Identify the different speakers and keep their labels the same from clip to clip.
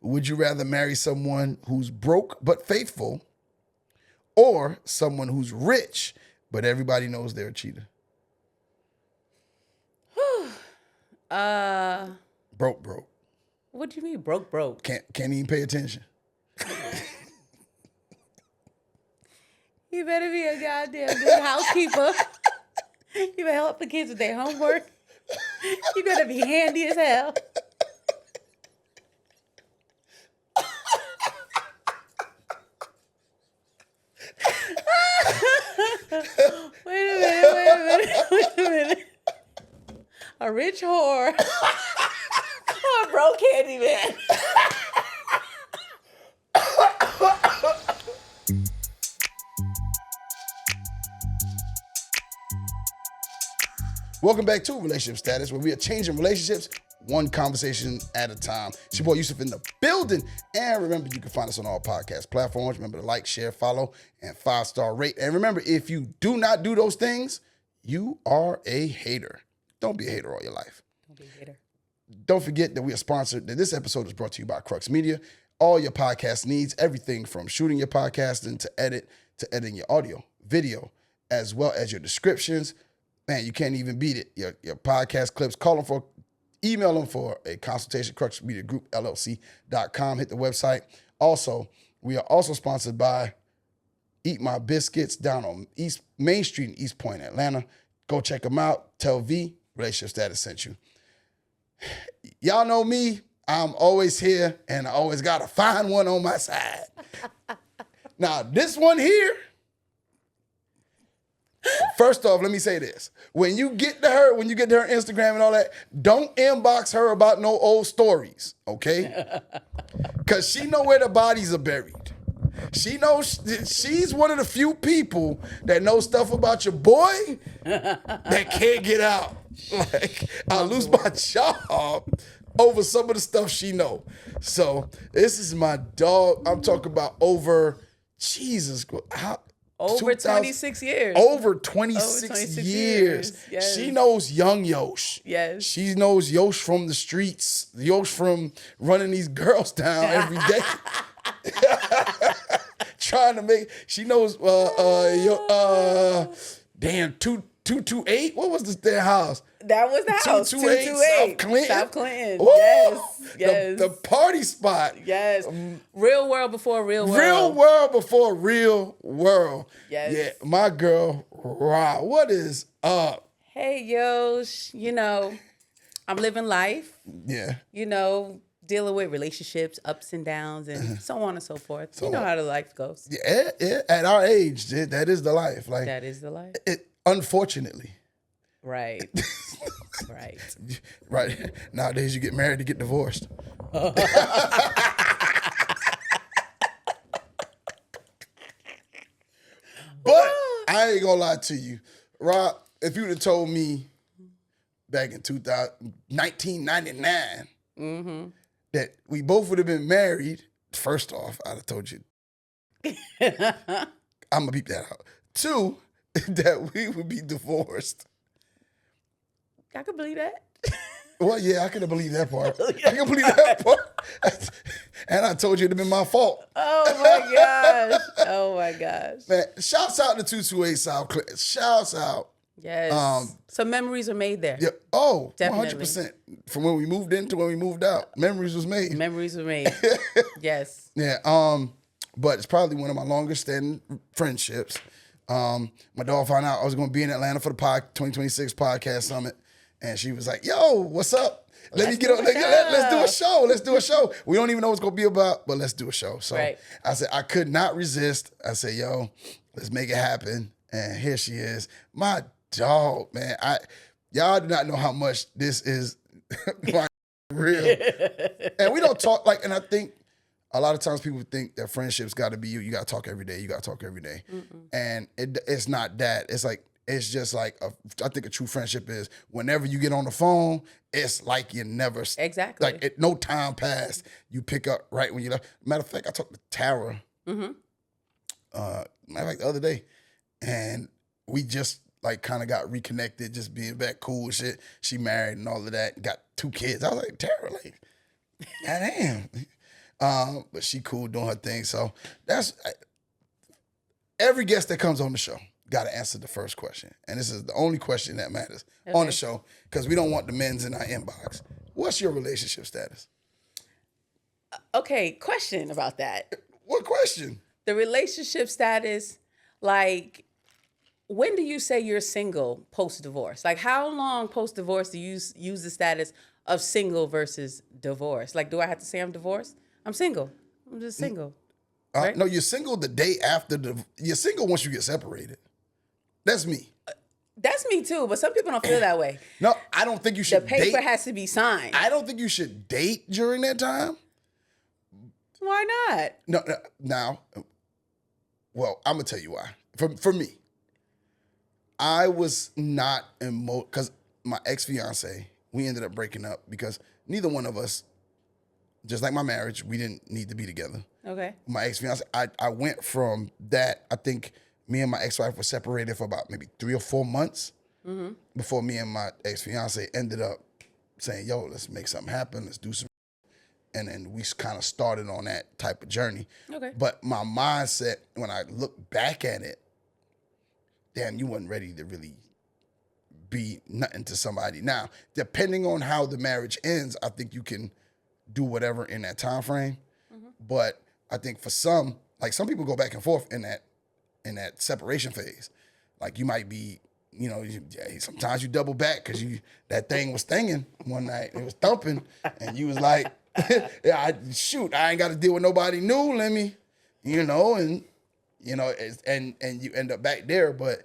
Speaker 1: Would you rather marry someone who's broke but faithful, or someone who's rich but everybody knows they're a cheater? Broke.
Speaker 2: What do you mean broke?
Speaker 1: Can't even pay attention.
Speaker 2: You better be a goddamn good housekeeper. You better help the kids with their homework. You better be handy as hell. Wait a minute. A rich whore. Or a broke handyman.
Speaker 1: Welcome back to Relationship Status, where we are changing relationships one conversation at a time. It's your boy Yusuf in the building. And remember, you can find us on all podcast platforms. Remember to like, share, follow, and 5-star rate. And remember, if you do not do those things, you are a hater. Don't be a hater all your life.
Speaker 2: Don't be a hater.
Speaker 1: Don't forget that we are sponsored. That this episode is brought to you by Crux Media. All your podcast needs, everything from shooting your podcasting to editing your audio, video, as well as your descriptions. Man, you can't even beat it. Your podcast clips, email them for a consultation, cruxmediagroupllc.com. Hit the website. Also, we are also sponsored by Eat My Biscuits down on East Main Street in East Point, Atlanta. Go check them out. Tell V, Relationship Status sent you. Y'all know me. I'm always here, and I always got to find one on my side. Now, this one here, first off, let me say this. When you get to her Instagram and all that, don't inbox her about no old stories, okay? Because she know where the bodies are buried. She knows, she's one of the few people that knows stuff about your boy that can't get out. Like, I lose my job over some of the stuff she know. So this is my dog. I'm talking about over
Speaker 2: 26 years.
Speaker 1: Over 26 years.
Speaker 2: Yes.
Speaker 1: She knows young Yosh.
Speaker 2: Yes.
Speaker 1: She knows Yosh from the streets. Yosh from running these girls down every day. Trying to make, she knows, 228? What was this damn house?
Speaker 2: That was the house.
Speaker 1: 228
Speaker 2: South Clinton.
Speaker 1: Ooh,
Speaker 2: Yes.
Speaker 1: The party spot.
Speaker 2: Yes. Real world before real world.
Speaker 1: Real world before real world.
Speaker 2: Yes.
Speaker 1: Yeah, my girl, Rah. What is up?
Speaker 2: Hey, Yosh. I'm living life.
Speaker 1: Yeah.
Speaker 2: Dealing with relationships, ups and downs, and so on and so forth. So, you know how the life goes.
Speaker 1: Yeah. At our age, that is the life. Like,
Speaker 2: that is the life.
Speaker 1: Unfortunately.
Speaker 2: Right.
Speaker 1: Right. Nowadays, you get married to get divorced. But I ain't gonna lie to you, Rob. If you'd have told me back in 1999 that we both would have been married, first off, I'd have told you, I'm gonna beep that out. 2, that we would be divorced.
Speaker 2: I can believe that.
Speaker 1: Well, yeah, I could believe that part. I can believe that part. And I told you it'd have been my fault.
Speaker 2: Oh my gosh.
Speaker 1: Man, shouts out to 228 South Clinton. Shouts out.
Speaker 2: Yes. Some memories are made there.
Speaker 1: Yeah. Oh,
Speaker 2: definitely.
Speaker 1: 100%. From when we moved in to when we moved out, memories was made.
Speaker 2: Yes.
Speaker 1: Yeah. But it's probably one of my longest standing friendships. My dog found out I was going to be in Atlanta for the 2026 podcast summit, and she was like, "Yo, what's up? Let's do a show. Let's do a show. We don't even know what it's going to be about, but let's do a show." So I said I could not resist. I said, "Yo, let's make it happen." And here she is, my dog, man. Y'all do not know how much this is my real. And we don't talk and I think a lot of times people think that friendships got to be you. You got to talk every day. And it's not that. It's just like, I think a true friendship is whenever you get on the phone, it's like you never.
Speaker 2: Exactly.
Speaker 1: Like no time passed. You pick up right when you left. Matter of fact, I talked to Tara. Matter of fact, the other day. And we just kind of got reconnected, just being back cool and shit. She married and all of that, got 2 kids. I was like, Tara, goddamn. But she cool doing her thing. So that's every guest that comes on the show got to answer the first question. And this is the only question that matters on the show because we don't want the men's in our inbox. What's your relationship status?
Speaker 2: Okay, question about that.
Speaker 1: What question?
Speaker 2: The relationship status, like, when do you say you're single post-divorce? Like, how long post-divorce do you use the status of single versus divorce? Like, do I have to say I'm divorced? I'm single. I'm just single. Right?
Speaker 1: No, you're single the day after you're single once you get separated. That's me.
Speaker 2: That's me too, but some people don't feel that way.
Speaker 1: No, I don't think you
Speaker 2: The
Speaker 1: should
Speaker 2: paper
Speaker 1: date.
Speaker 2: has to be signed.
Speaker 1: I don't think you should date during that time.
Speaker 2: Why not?
Speaker 1: No, now, well, I'm gonna tell you why. For me, I was not because my ex-fiance, we ended up breaking up because neither one of us, just like my marriage, we didn't need to be together.
Speaker 2: Okay.
Speaker 1: My ex-fiance, I went from that. I think me and my ex-wife were separated for about maybe 3 or 4 months before me and my ex-fiance ended up saying, yo, let's make something happen. Let's do some. And then we kind of started on that type of journey.
Speaker 2: Okay.
Speaker 1: But my mindset, when I look back at it, damn, you wasn't ready to really be nothing to somebody. Now, depending on how the marriage ends, I think you can do whatever in that time frame. But I think for some, like some people go back and forth in that separation phase. Like you might be, sometimes you double back because that thing was stinging one night. It was thumping, and you was like, yeah, I ain't got to deal with nobody new. Let me, and you end up back there. But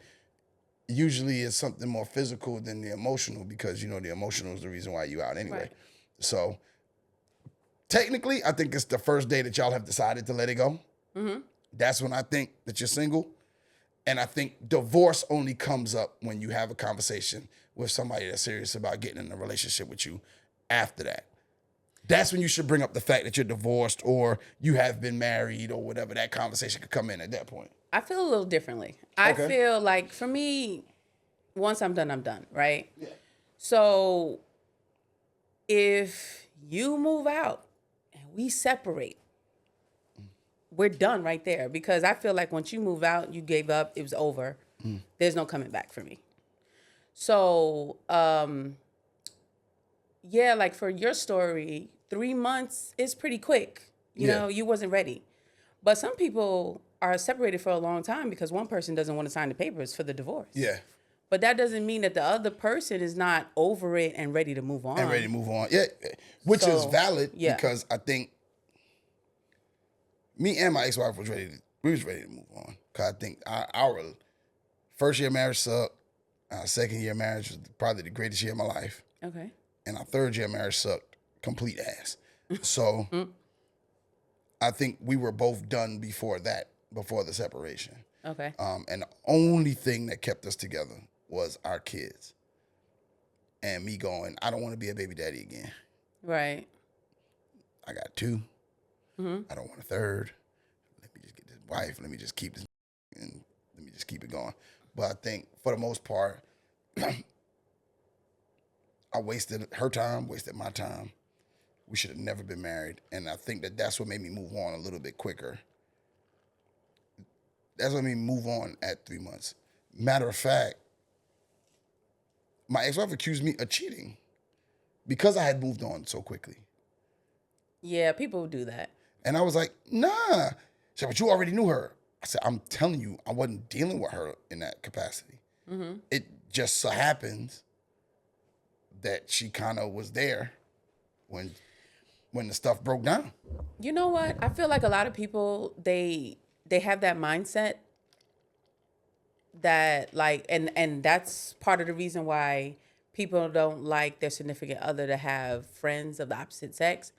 Speaker 1: usually it's something more physical than the emotional because the emotional is the reason why you out anyway.
Speaker 2: Right.
Speaker 1: So technically, I think it's the first day that y'all have decided to let it go. That's when I think that you're single. And I think divorce only comes up when you have a conversation with somebody that's serious about getting in a relationship with you after that. That's when you should bring up the fact that you're divorced or you have been married or whatever. That conversation could come in at that point.
Speaker 2: I feel a little differently. I feel like for me, once I'm done, right? Yeah. So if you move out and we separate, we're done right there because I feel like once you move out, you gave up, it was over. There's no coming back for me. So, yeah, like for your story, 3 months is pretty quick. You wasn't ready. But some people are separated for a long time because one person doesn't want to sign the papers for the divorce.
Speaker 1: Yeah.
Speaker 2: But that doesn't mean that the other person is not over it and ready to move on.
Speaker 1: Yeah, which is valid because I think me and my ex-wife was ready to move on. Because I think our first year marriage sucked. Our second year marriage was probably the greatest year of my life.
Speaker 2: Okay.
Speaker 1: And our third year marriage sucked complete ass. So I think we were both done before the separation.
Speaker 2: Okay.
Speaker 1: And the only thing that kept us together was our kids. And me going, I don't want to be a baby daddy again.
Speaker 2: Right.
Speaker 1: I got 2. I don't want a third. Let me just get this wife. Let me just keep this and let me just keep it going. But I think for the most part, I wasted her time, wasted my time. We should have never been married. And I think that's what made me move on a little bit quicker. That's what made me move on at 3 months. Matter of fact, my ex-wife accused me of cheating because I had moved on so quickly.
Speaker 2: Yeah, people do that.
Speaker 1: And I was like, nah. She said, but you already knew her. I said, I'm telling you, I wasn't dealing with her in that capacity. It just so happens that she kind of was there when the stuff broke down.
Speaker 2: You know what? I feel like a lot of people, they have that mindset that like, and that's part of the reason why people don't like their significant other to have friends of the opposite sex.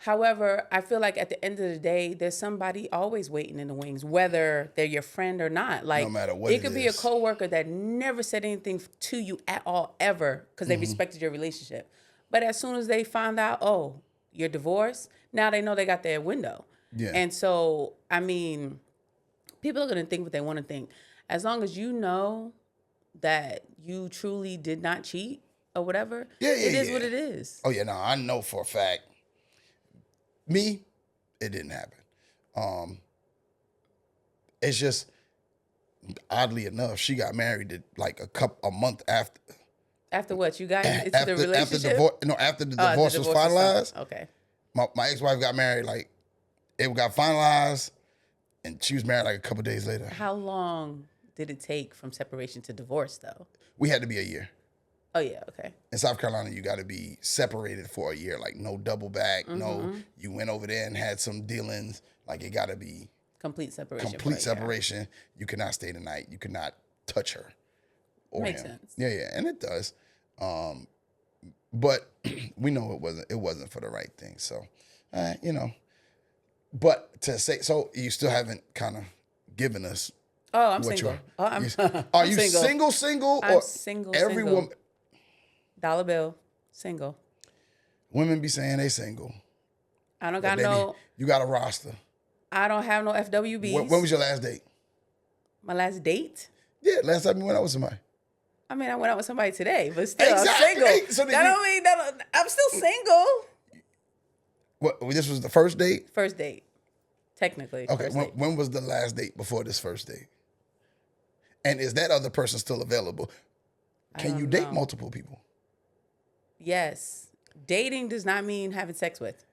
Speaker 2: However, I feel like at the end of the day, there's somebody always waiting in the wings, whether they're your friend or not. Like,
Speaker 1: no matter what
Speaker 2: it could be a coworker that never said anything to you at all, ever, because they respected your relationship. But as soon as they find out, oh, you're divorced, now they know they got their window.
Speaker 1: Yeah.
Speaker 2: And so, I mean, people are going to think what they want to think. As long as you know that you truly did not cheat or whatever, it is what it is.
Speaker 1: Oh, yeah, no, I know for a fact. Me, it didn't happen. It's just oddly enough, she got married like a month after.
Speaker 2: After what? You got into
Speaker 1: After
Speaker 2: the relationship?
Speaker 1: after the
Speaker 2: Oh,
Speaker 1: divorce was finalized.
Speaker 2: Okay.
Speaker 1: My ex-wife got married, like it got finalized, and she was married like a couple days later.
Speaker 2: How long did it take from separation to divorce, though?
Speaker 1: We had to be a year.
Speaker 2: Oh, yeah, okay.
Speaker 1: In South Carolina, you got to be separated for a year, like no double back, no, you went over there and had some dealings, like it got to be
Speaker 2: Complete separation.
Speaker 1: complete separation. You cannot stay the night. You cannot touch her or
Speaker 2: Makes
Speaker 1: him.
Speaker 2: sense.
Speaker 1: Yeah, and it does. But we know it wasn't for the right thing. So, you know. But to say, so you still haven't kind of given us.
Speaker 2: Oh, I'm
Speaker 1: what
Speaker 2: single.
Speaker 1: you
Speaker 2: Oh, I'm,
Speaker 1: are
Speaker 2: I'm
Speaker 1: you
Speaker 2: single.
Speaker 1: single,
Speaker 2: I'm
Speaker 1: or
Speaker 2: single.
Speaker 1: every
Speaker 2: single.
Speaker 1: woman?
Speaker 2: Dollar bill, single.
Speaker 1: Women be saying they single.
Speaker 2: I don't
Speaker 1: but
Speaker 2: got no.
Speaker 1: You got a roster.
Speaker 2: I don't have no FWBs.
Speaker 1: When was your last date?
Speaker 2: My last date?
Speaker 1: Yeah, last time you went out with somebody.
Speaker 2: I mean, I went out with somebody today, but still,
Speaker 1: Exactly.
Speaker 2: I'm single.
Speaker 1: So
Speaker 2: that don't mean that I'm still single.
Speaker 1: What? This was the first date?
Speaker 2: First date, technically.
Speaker 1: Okay.
Speaker 2: First date.
Speaker 1: When was the last date before this first date? And is that other person still available? Can you date multiple people?
Speaker 2: Yes. Dating does not mean having sex with.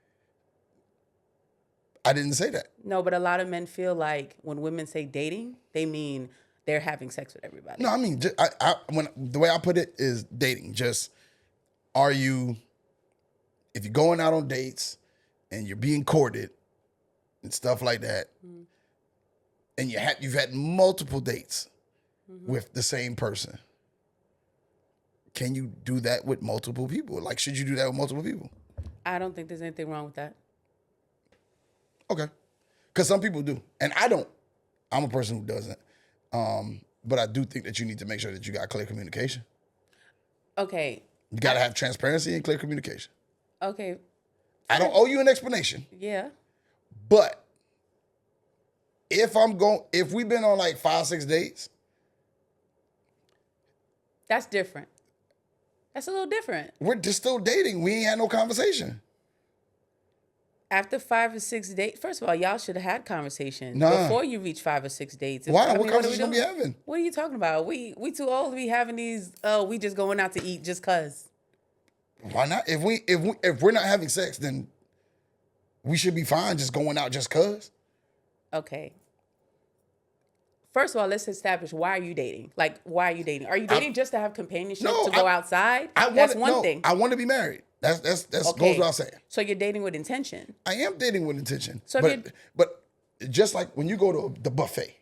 Speaker 1: I didn't say that.
Speaker 2: No, but a lot of men feel like when women say dating, they mean they're having sex with everybody.
Speaker 1: No, I mean, when the way I put it is dating. Just are you, if you're going out on dates and you're being courted and stuff like that, and you've had multiple dates with the same person, can you do that with multiple people? Like, should you do that with multiple people?
Speaker 2: I don't think there's anything wrong with that.
Speaker 1: Okay. Because some people do. And I don't. I'm a person who doesn't. But I do think that you need to make sure that you got clear communication.
Speaker 2: Okay.
Speaker 1: You got to have transparency and clear communication.
Speaker 2: Okay.
Speaker 1: I don't owe you an explanation.
Speaker 2: Yeah.
Speaker 1: But if we've been on like 5-6 dates.
Speaker 2: That's different. That's a little different.
Speaker 1: We're just still dating. We ain't had no conversation.
Speaker 2: After 5 or 6 dates, first of all, y'all should have had conversations before you reach 5 or 6 dates.
Speaker 1: Why? What conversation are we having?
Speaker 2: What are you talking about? We too old to be having these. We just going out to eat just cause.
Speaker 1: Why not? If we're not having sex, then we should be fine just going out just cause.
Speaker 2: Okay. First of all, let's establish, why are you dating? Like, why are you dating? Are you dating just to have companionship, to go outside? That's one thing.
Speaker 1: I want to be married. That's
Speaker 2: Okay.
Speaker 1: goes without saying.
Speaker 2: So you're dating with intention.
Speaker 1: I am dating with intention.
Speaker 2: So
Speaker 1: but just like when you go to the buffet,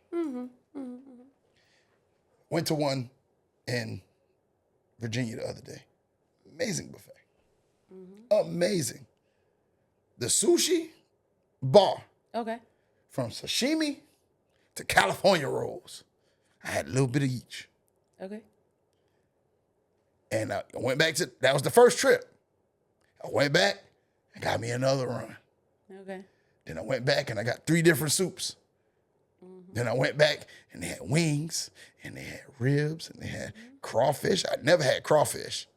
Speaker 1: went to one in Virginia the other day. Amazing buffet. Amazing. The sushi bar,
Speaker 2: Okay.
Speaker 1: from sashimi to California rolls. I had a little bit of each.
Speaker 2: Okay.
Speaker 1: And I went back that was the first trip. I went back and got me another run.
Speaker 2: Okay.
Speaker 1: Then I went back and I got 3 different soups. Then I went back and they had wings and they had ribs and they had crawfish. I never had crawfish.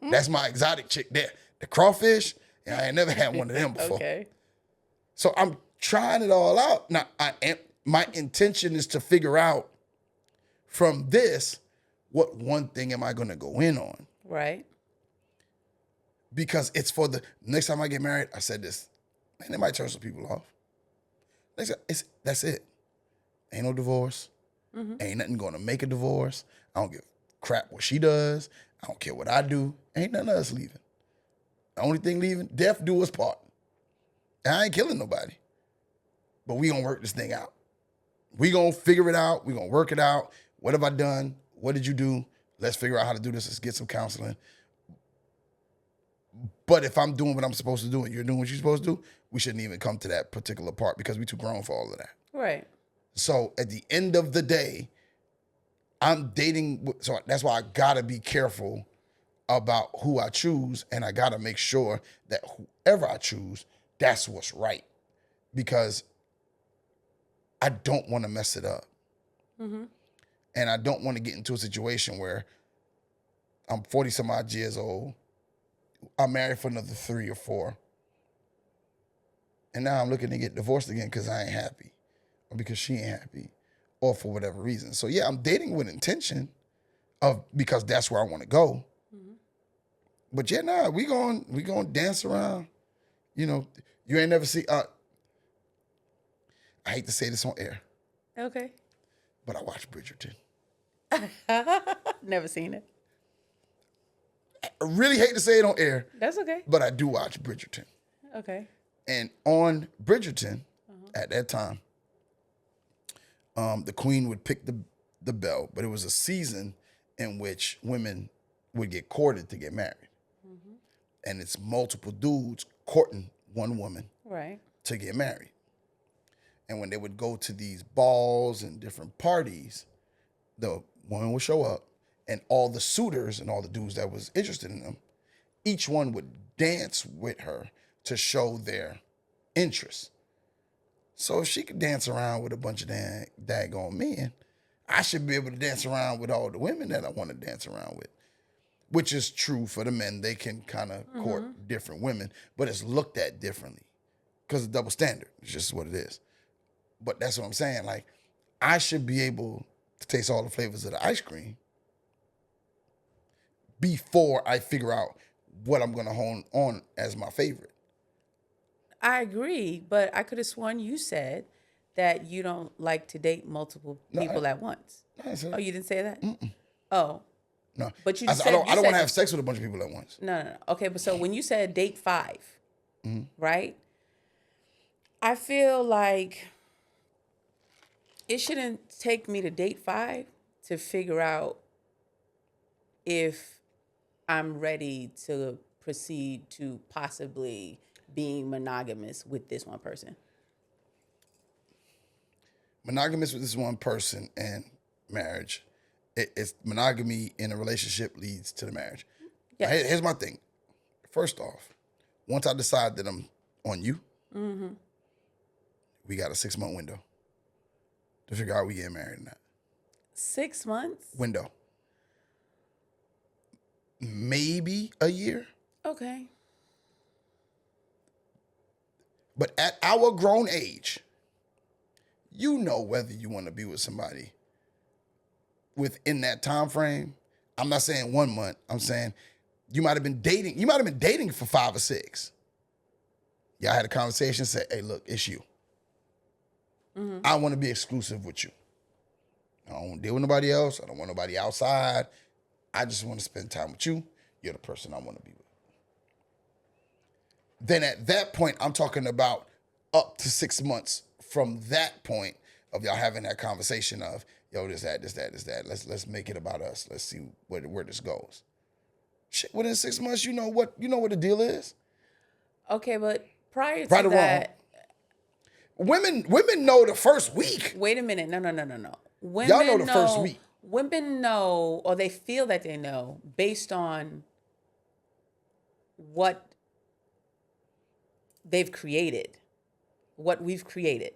Speaker 1: That's my exotic chick there. The crawfish, and I ain't never had one of them before.
Speaker 2: Okay.
Speaker 1: So I'm trying it all out. Now, my intention is to figure out from this, what one thing am I going to go in on?
Speaker 2: Right.
Speaker 1: Because it's for the next time I get married. I said this, man, it might turn some people off. That's it. Ain't no divorce. Ain't nothing going to make a divorce. I don't give a crap what she does. I don't care what I do. Ain't none of us leaving. The only thing leaving, death do us part. And I ain't killing nobody. But we gonna work this thing out. We gonna figure it out. We gonna work it out. What have I done? What did you do? Let's figure out how to do this. Let's get some counseling. But if I'm doing what I'm supposed to do and you're doing what you're supposed to do, we shouldn't even come to that particular part because we're too grown for all of that.
Speaker 2: Right.
Speaker 1: So at the end of the day, I'm dating. So that's why I gotta be careful about who I choose, and I gotta make sure that whoever I choose, that's what's right, because I don't want to mess it up, and I don't want to get into a situation where I'm 40 some odd years old, I'm married for another 3 or 4, And now I'm looking to get divorced again because I ain't happy, or because she ain't happy, or for whatever reason. So yeah, I'm dating with intention of because that's where I want to go. But yeah, nah, we going dance around. You know, you ain't never see. I hate to say this on air,
Speaker 2: Okay.
Speaker 1: but I watch Bridgerton.
Speaker 2: Never seen it.
Speaker 1: I really hate to say it on air,
Speaker 2: That's okay.
Speaker 1: but I do watch Bridgerton.
Speaker 2: Okay.
Speaker 1: And on Bridgerton, at that time, the queen would pick the bell, but it was a season in which women would get courted to get married. And it's multiple dudes courting one woman
Speaker 2: Right.
Speaker 1: to get married. And when they would go to these balls and different parties, the woman would show up, and all the suitors and all the dudes that was interested in them, each one would dance with her to show their interest. So if she could dance around with a bunch of daggone men, I should be able to dance around with all the women that I want to dance around with. Which is true for the men. They can kind of court different women, but it's looked at differently because of double standard. It's just what it is. But that's what I'm saying. Like, I should be able to taste all the flavors of the ice cream before I figure out what I'm going to hone on as my favorite.
Speaker 2: I agree, but I could have sworn you said that you don't like to date multiple people at once.
Speaker 1: I said,
Speaker 2: Oh, you didn't say that? Oh.
Speaker 1: no.
Speaker 2: But you
Speaker 1: I
Speaker 2: said
Speaker 1: don't want to have sex with a bunch of people at once.
Speaker 2: No. Okay, but so when you said date 5, right? I feel like it shouldn't take me to date 5 to figure out if I'm ready to proceed to possibly being monogamous with this one person.
Speaker 1: Monogamous with this one person and marriage. It's monogamy in a relationship leads to the marriage.
Speaker 2: Yes.
Speaker 1: Now, here's my thing. First off, once I decide that I'm on you, we got a 6-month window to figure out we getting married or not.
Speaker 2: 6 months?
Speaker 1: Window. Maybe a year.
Speaker 2: Okay.
Speaker 1: But at our grown age, you know whether you want to be with somebody within that time frame. I'm not saying 1 month. I'm saying you might have been dating. You might have been dating for 5 or 6. Y'all had a conversation, said, hey, look, it's you. I want to be exclusive with you. I don't want to deal with nobody else. I don't want nobody outside. I just want to spend time with you. You're the person I want to be with. Then at that point, I'm talking about up to 6 months from that point of y'all having that conversation of, yo, this, that. Let's make it about us. Let's see where this goes. Shit, within 6 months, you know what the deal is.
Speaker 2: Okay, but prior to
Speaker 1: Right or
Speaker 2: that,
Speaker 1: wrong. Women know the first week.
Speaker 2: wait a minute. No. Women
Speaker 1: Y'all know the first week.
Speaker 2: Women know, or they feel that they know, based on what they've created, what we've created.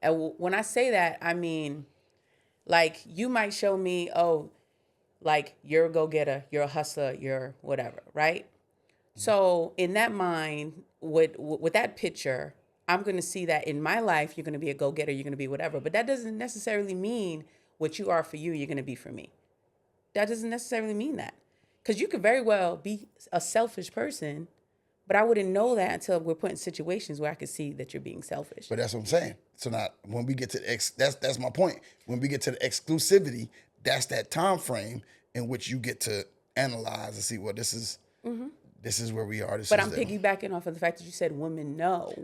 Speaker 2: And when I say that, I mean, like, you might show me, oh, like, you're a go-getter, you're a hustler, you're whatever, right? So in that mind, with that picture, I'm going to see that in my life, you're going to be a go-getter, you're going to be whatever. But that doesn't necessarily mean what you are for you, you're going to be for me. That doesn't necessarily mean that. Because you could very well be a selfish person, but I wouldn't know that until we're put in situations where I could see that you're being selfish.
Speaker 1: But that's what I'm saying. So now, when we get to that's my point. When we get to the exclusivity, that's that time frame in which you get to analyze and see, well, this is where we are.
Speaker 2: But I'm piggybacking off of the fact that you said women know.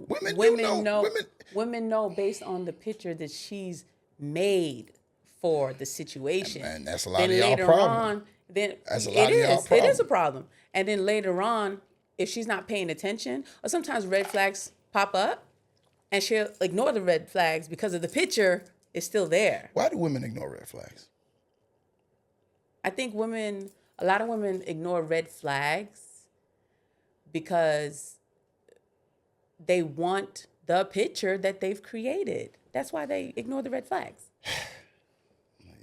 Speaker 2: Women know based on the picture that she's made for the situation.
Speaker 1: And that's a lot of y'all problem.
Speaker 2: It is a problem. And then later on, if she's not paying attention, or sometimes red flags pop up, and she'll ignore the red flags because of the picture is still there.
Speaker 1: Why do women ignore red flags?
Speaker 2: I think a lot of women ignore red flags because they want the picture that they've created. That's why they ignore the red flags.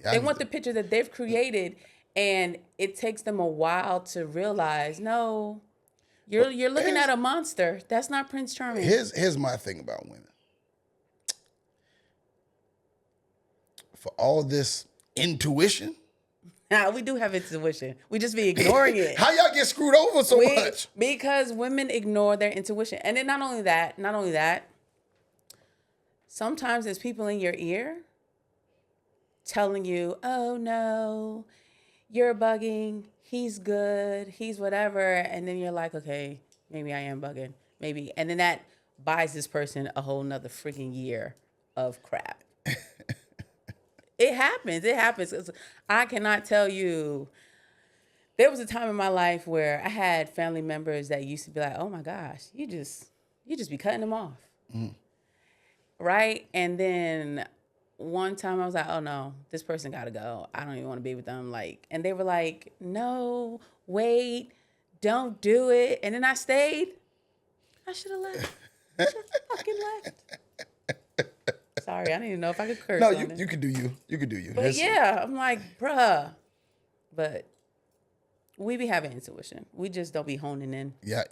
Speaker 2: They want the picture that they've created, and it takes them a while to realize, no, You're looking at a monster. That's not Prince Charming.
Speaker 1: Here's my thing about women. For all this intuition.
Speaker 2: We do have intuition. We just be ignoring it.
Speaker 1: How y'all get screwed over so much?
Speaker 2: Because women ignore their intuition. And then not only that, sometimes there's people in your ear telling you, oh no, you're bugging, he's good, he's whatever. And then you're like, okay, maybe I am bugging. Maybe. And then that buys this person a whole nother freaking year of crap. It happens. I cannot tell you. There was a time in my life where I had family members that used to be like, oh my gosh, you just be cutting them off. Mm. Right? And then one time I was like, oh no, this person gotta go. I don't even want to be with them. And they were like, no, wait, don't do it. And then I stayed. I should have left. I should have fucking left. Sorry, I didn't even know if I could curse.
Speaker 1: No, you could do you. You could do you.
Speaker 2: But yeah, I'm like, bruh. But we be having intuition. We just don't be honing in.
Speaker 1: Yeah,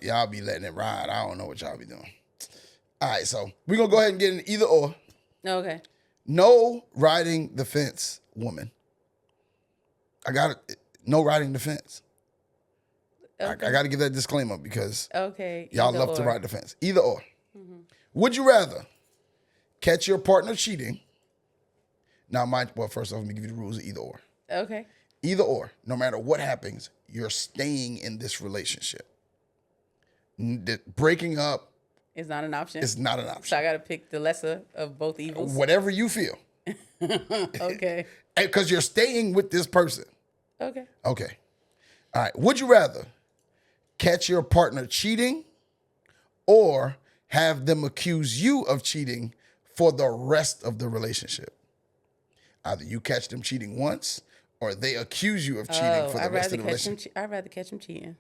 Speaker 1: y'all be letting it ride. I don't know what y'all be doing. All right, so we're gonna go ahead and get in either or.
Speaker 2: Okay.
Speaker 1: No riding the fence, woman. I got it. No riding the fence. Okay. I got to give that disclaimer because y'all love to ride the fence. Either or. Mm-hmm. Would you rather catch your partner cheating? Now, first off, let me give you the rules of either or.
Speaker 2: Okay.
Speaker 1: Either or. No matter what happens, you're staying in this relationship. Breaking up
Speaker 2: is not an option.
Speaker 1: It's not an option.
Speaker 2: So I got to pick the lesser of both evils.
Speaker 1: Whatever you feel.
Speaker 2: Okay.
Speaker 1: Because you're staying with this person.
Speaker 2: Okay.
Speaker 1: Okay. All right. Would you rather catch your partner cheating or have them accuse you of cheating for the rest of the relationship? Either you catch them cheating once or they accuse you of cheating for the rest of the relationship.
Speaker 2: I'd rather catch him cheating.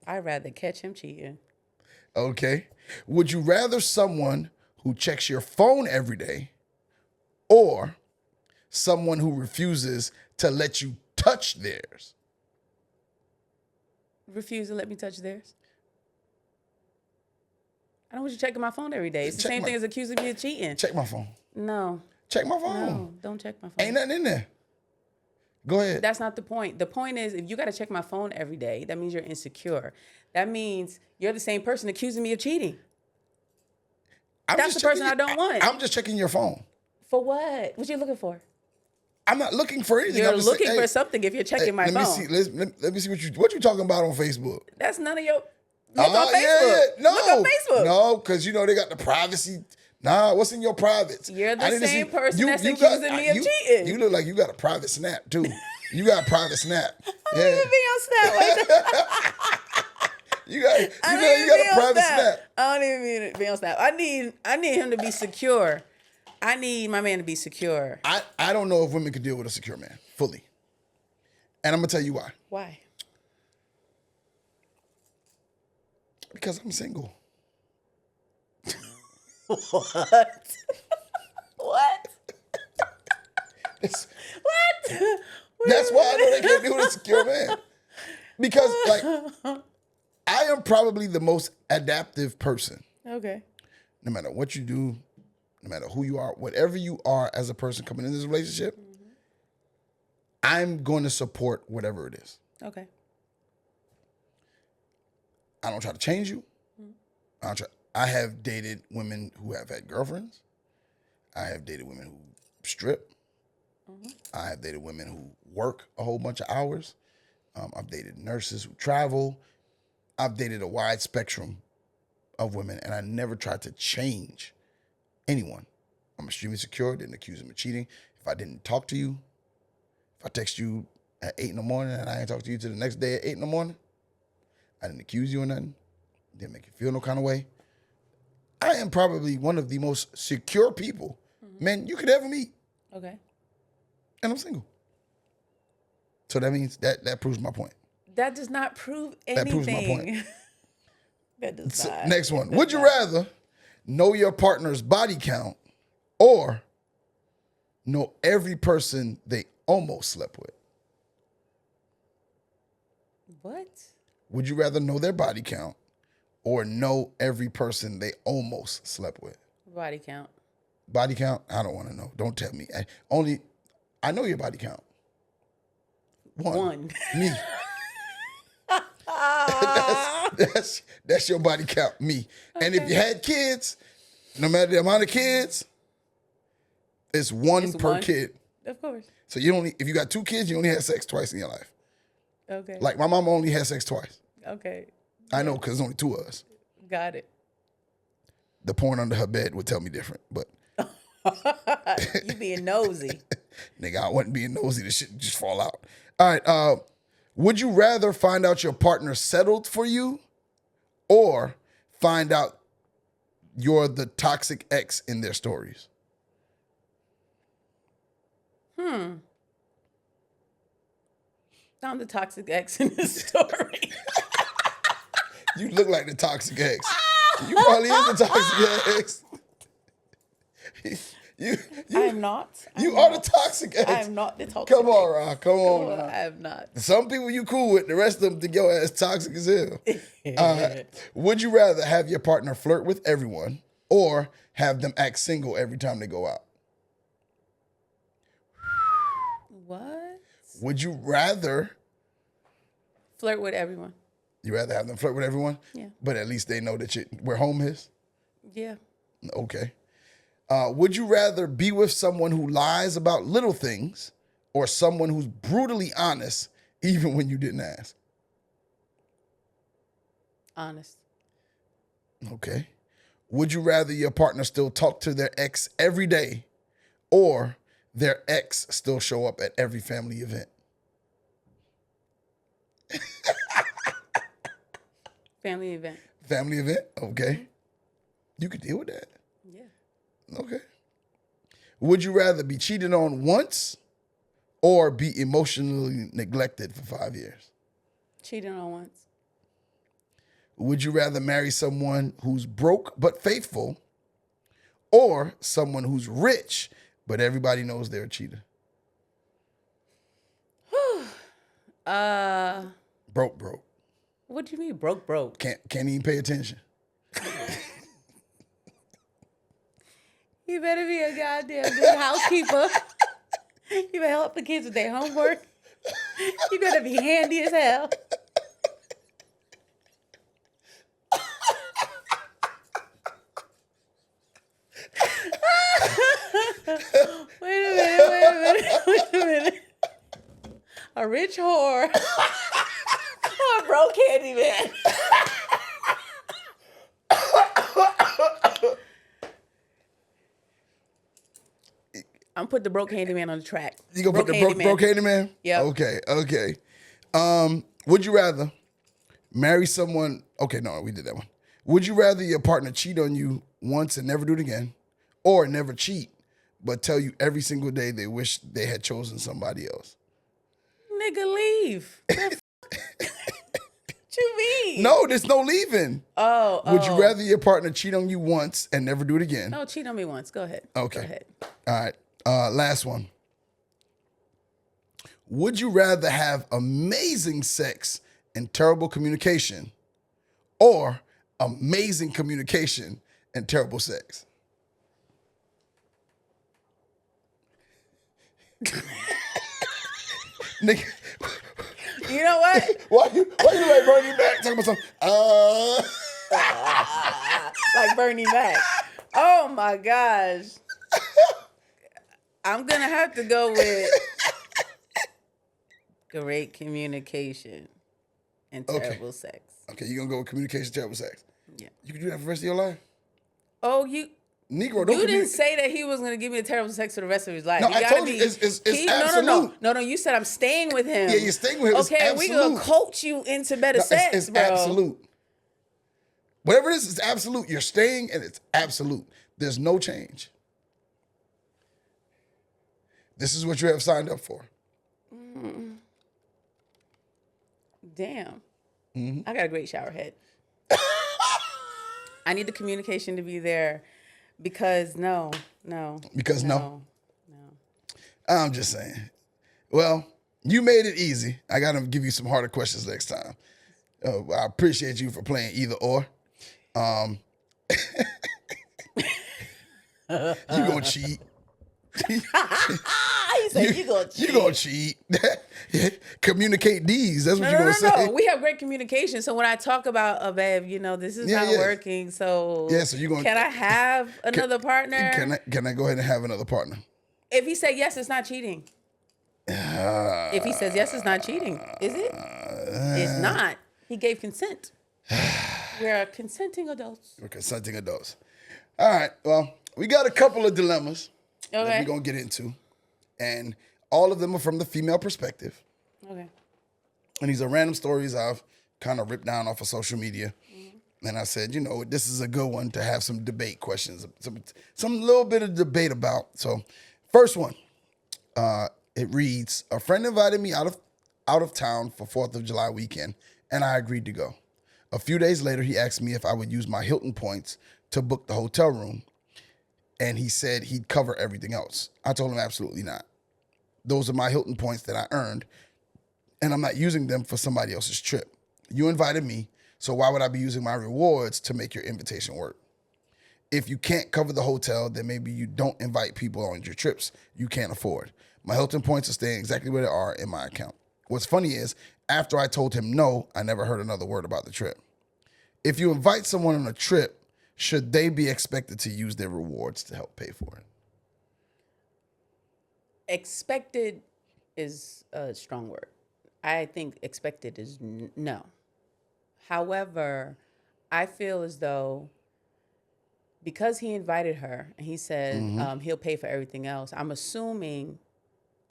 Speaker 2: I'd rather catch him cheating.
Speaker 1: Okay. Would you rather someone who checks your phone every day or someone who refuses to let you touch theirs?
Speaker 2: Refuse to let me touch theirs? I don't want you checking my phone every day. It's the same thing as accusing me of cheating.
Speaker 1: Check my phone.
Speaker 2: No.
Speaker 1: Check my phone.
Speaker 2: No, don't check my phone.
Speaker 1: Ain't nothing in there. Go ahead.
Speaker 2: That's not the point. The point is, if you got to check my phone every day, that means you're insecure. That means you're the same person accusing me of cheating. That's the person I don't want.
Speaker 1: I'm just checking your phone.
Speaker 2: For what? What you looking for?
Speaker 1: I'm not looking for anything.
Speaker 2: You're looking for something if you're checking my phone.
Speaker 1: Let me see what you talking about on Facebook.
Speaker 2: That's none of your... Look on Facebook.
Speaker 1: Yeah. No.
Speaker 2: Look on Facebook.
Speaker 1: No, because they got the privacy. Nah, what's in your privates?
Speaker 2: You're the same person that's accusing me of cheating.
Speaker 1: You look like you got a private snap, too. You got a private snap.
Speaker 2: I don't even be on Snap like that.
Speaker 1: You got a private snap.
Speaker 2: I don't even be on Snap. I need him to be secure. I need my man to be secure.
Speaker 1: I don't know if women could deal with a secure man fully. And I'm going to tell you why.
Speaker 2: Why?
Speaker 1: Because I'm single.
Speaker 2: What? What? What?
Speaker 1: That's why I know they can't deal with a secure man. Because, I am probably the most adaptive person.
Speaker 2: Okay.
Speaker 1: No matter what you do, no matter who you are, whatever you are as a person coming into this relationship, I'm going to support whatever it is.
Speaker 2: Okay.
Speaker 1: I don't try to change you. I have dated women who have had girlfriends. I have dated women who strip. I have dated women who work a whole bunch of hours. I've dated nurses who travel. I've dated a wide spectrum of women, and I never tried to change anyone. I'm extremely secure, didn't accuse them of cheating. If I didn't talk to you, if I text you at 8 in the morning and I ain't talk to you till the next day at 8 in the morning, I didn't accuse you of nothing, didn't make you feel no kind of way. I am probably one of the most secure people, men, you could ever meet.
Speaker 2: Okay.
Speaker 1: And I'm single. So that means that proves my point.
Speaker 2: That does not prove anything.
Speaker 1: That proves my point.
Speaker 2: That does not.
Speaker 1: Next one. Would you rather know your partner's body count or know every person they almost slept with?
Speaker 2: What?
Speaker 1: Would you rather know their body count or know every person they almost slept with?
Speaker 2: Body count.
Speaker 1: Body count? I don't want to know. Don't tell me. I know your body count. One. Me. that's your body count. Me. Okay. And if you had kids, no matter the amount of kids, it's one per kid.
Speaker 2: Of course.
Speaker 1: So if you got 2 kids, you only had sex twice in your life.
Speaker 2: Okay.
Speaker 1: Like my mama only had sex twice.
Speaker 2: Okay.
Speaker 1: I know because there's only 2 of us.
Speaker 2: Got it.
Speaker 1: The porn under her bed would tell me different, but
Speaker 2: you being nosy.
Speaker 1: Nigga, I wasn't being nosy. The shit just fall out. All right. Would you rather find out your partner settled for you or find out you're the toxic ex in their stories?
Speaker 2: I'm the toxic ex in this story.
Speaker 1: You look like the toxic ex. You probably is the toxic ex.
Speaker 2: I am not.
Speaker 1: You are the toxic ex.
Speaker 2: I am not the toxic
Speaker 1: Come on, Rah. Come on.
Speaker 2: I am not.
Speaker 1: Some people you cool with, the rest of them think your ass toxic as hell. Would you rather have your partner flirt with everyone or have them act single every time they go out?
Speaker 2: What?
Speaker 1: Would you rather
Speaker 2: flirt with everyone?
Speaker 1: You rather have them flirt with everyone?
Speaker 2: Yeah.
Speaker 1: But at least they know that where home is?
Speaker 2: Yeah.
Speaker 1: Okay. Would you rather be with someone who lies about little things or someone who's brutally honest even when you didn't ask?
Speaker 2: Honest.
Speaker 1: Okay. Would you rather your partner still talk to their ex every day or their ex still show up at every family event?
Speaker 2: Family event.
Speaker 1: Family event? Okay. You could deal with that.
Speaker 2: Yeah.
Speaker 1: Okay. Would you rather be cheated on once or be emotionally neglected for 5 years?
Speaker 2: Cheated on once.
Speaker 1: Would you rather marry someone who's broke but faithful or someone who's rich but everybody knows they're a cheater? Broke.
Speaker 2: What do you mean broke?
Speaker 1: Can't even pay attention.
Speaker 2: You better be a goddamn good housekeeper. You better help the kids with their homework. You better be handy as hell. Wait a minute. A rich whore. Or a broke handyman. I'm putting the broke handyman on the track.
Speaker 1: You gonna put the broke handyman?
Speaker 2: Yeah.
Speaker 1: Okay. Would you rather marry someone? Okay, no, we did that one. Would you rather your partner cheat on you once and never do it again, or never cheat but tell you every single day they wish they had chosen somebody else?
Speaker 2: Nigga, leave. What you mean?
Speaker 1: No, there's no leaving.
Speaker 2: Oh.
Speaker 1: Would you rather your partner cheat on you once and never do it again?
Speaker 2: No, cheat on me once. Go ahead.
Speaker 1: Okay.
Speaker 2: Go ahead.
Speaker 1: All right. Last one. Would you rather have amazing sex and terrible communication or amazing communication and terrible sex? Nigga.
Speaker 2: You know what?
Speaker 1: Why you like Bernie Mac talking about something?
Speaker 2: Like Bernie Mac. Oh my gosh. I'm gonna have to go with great communication and terrible sex.
Speaker 1: Okay, you're gonna go with communication, terrible sex.
Speaker 2: Yeah.
Speaker 1: You can do that for the rest of your life?
Speaker 2: Oh, you
Speaker 1: Negro, don't
Speaker 2: didn't say that he was gonna give me a terrible sex for the rest of his life.
Speaker 1: No,
Speaker 2: you
Speaker 1: I
Speaker 2: gotta
Speaker 1: told you it's absolute.
Speaker 2: No. You said I'm staying with him.
Speaker 1: Yeah, you're staying with him.
Speaker 2: Okay, we gonna coach you into better sex,
Speaker 1: it's
Speaker 2: bro.
Speaker 1: Absolute. Whatever it is, it's absolute. You're staying, and it's absolute. There's no change. This is what you have signed up for.
Speaker 2: Damn. I got a great shower head. I need the communication to be there because no.
Speaker 1: Because no. I'm just saying. Well, you made it easy. I got to give you some harder questions next time. I appreciate you for playing either or. You gonna cheat.
Speaker 2: He said, you gonna cheat.
Speaker 1: You gonna cheat. Communicate these. That's what you're
Speaker 2: No,
Speaker 1: gonna say.
Speaker 2: no. We have great communication. So when I talk about, babe, this is not working. So,
Speaker 1: so you gonna,
Speaker 2: can I have another partner?
Speaker 1: Can I go ahead and have another partner?
Speaker 2: If he said yes, it's not cheating. If he says yes, it's not cheating. Is it? It's not. He gave consent. We're consenting adults.
Speaker 1: We're consenting adults. All right. Well, we got a couple of dilemmas that we're going to get into. And all of them are from the female perspective.
Speaker 2: Okay.
Speaker 1: And these are random stories I've kind of ripped down off of social media. Mm-hmm. And I said, this is a good one to have some debate questions, some little bit of debate about. So first one, it reads, a friend invited me out of town for 4th of July weekend, and I agreed to go. A few days later, he asked me if I would use my Hilton points to book the hotel room, and he said he'd cover everything else. I told him absolutely not. Those are my Hilton points that I earned, and I'm not using them for somebody else's trip. You invited me, so why would I be using my rewards to make your invitation work? If you can't cover the hotel, then maybe you don't invite people on your trips you can't afford. My Hilton points are staying exactly where they are in my account. What's funny is, after I told him no, I never heard another word about the trip. If you invite someone on a trip, should they be expected to use their rewards to help pay for it?
Speaker 2: Expected is a strong word. I think expected is no. However, I feel as though because he invited her and he said he'll pay for everything else, I'm assuming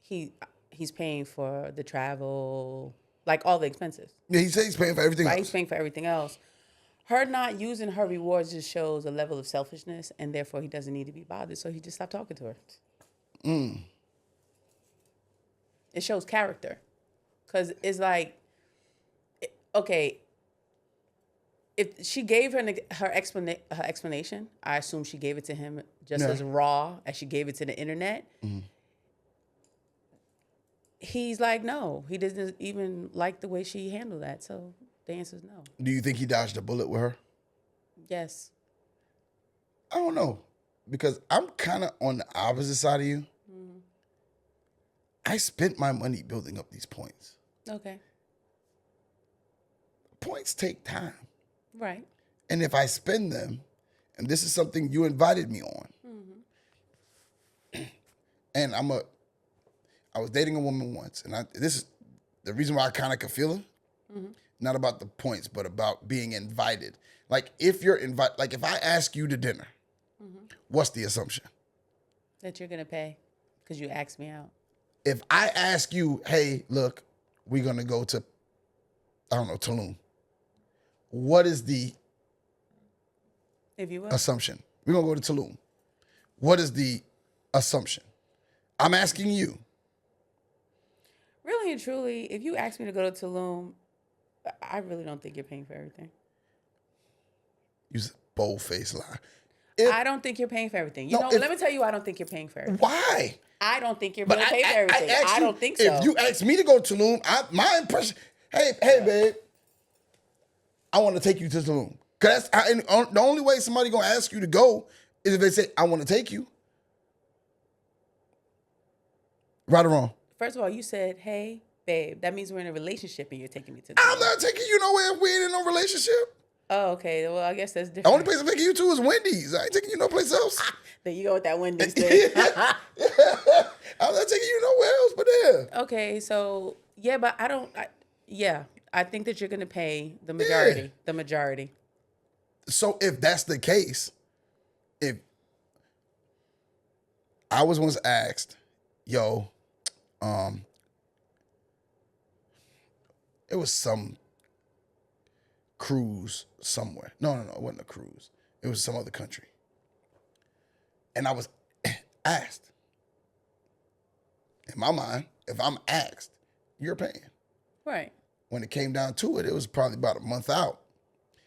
Speaker 2: he's paying for the travel, like all the expenses.
Speaker 1: Yeah, he said he's paying for everything else.
Speaker 2: He's paying for everything else. Her not using her rewards just shows a level of selfishness, and therefore he doesn't need to be bothered, so he just stopped talking to her. It shows character. Because it's like, okay, if she gave her explanation, I assume she gave it to him just as raw as she gave it to the internet. Mm-hmm. He's like, no, he doesn't even like the way she handled that. So the answer is no.
Speaker 1: Do you think he dodged a bullet with her?
Speaker 2: Yes.
Speaker 1: I don't know, because I'm kind of on the opposite side of you. Mm-hmm. I spent my money building up these points.
Speaker 2: Okay.
Speaker 1: Points take time.
Speaker 2: Right.
Speaker 1: And if I spend them, and this is something you invited me on, and I was dating a woman once, and this is the reason why I kind of could feel her. Not about the points, but about being invited. Like if you're invited, like if I ask you to dinner, what's the assumption?
Speaker 2: That you're gonna pay because you asked me out.
Speaker 1: If I ask you, hey, look, we're gonna go to, I don't know, Tulum. What is the assumption? We're gonna go to Tulum. What is the assumption? I'm asking you.
Speaker 2: Really and truly, if you ask me to go to Tulum, I really don't think you're paying for everything.
Speaker 1: You bold-faced lie.
Speaker 2: I don't think you're paying for everything. Let me tell you, I don't think you're paying for everything.
Speaker 1: Why?
Speaker 2: I don't think you're going to pay for everything. I don't think so.
Speaker 1: If you ask me to go to Tulum, my impression, hey, babe, I want to take you to Tulum. Because the only way somebody going to ask you to go is if they say, I want to take you. Right or wrong?
Speaker 2: First of all, you said, hey, babe. That means we're in a relationship and you're taking me to Tulum.
Speaker 1: I'm not taking you nowhere if we ain't in no relationship.
Speaker 2: Oh, okay. Well, I guess that's different.
Speaker 1: The only place I'm taking you to is Wendy's. I ain't taking you no place else.
Speaker 2: Then you go with that Wendy's thing.
Speaker 1: I'm not taking you nowhere else but there.
Speaker 2: Okay, so, yeah, but I think that you're going to pay the majority. Yeah. The majority.
Speaker 1: So if that's the case, if I was once asked, yo, it was some cruise somewhere. No, it wasn't a cruise. It was some other country. And I was asked. In my mind, if I'm asked, you're paying.
Speaker 2: Right.
Speaker 1: When it came down to it, it was probably about a month out.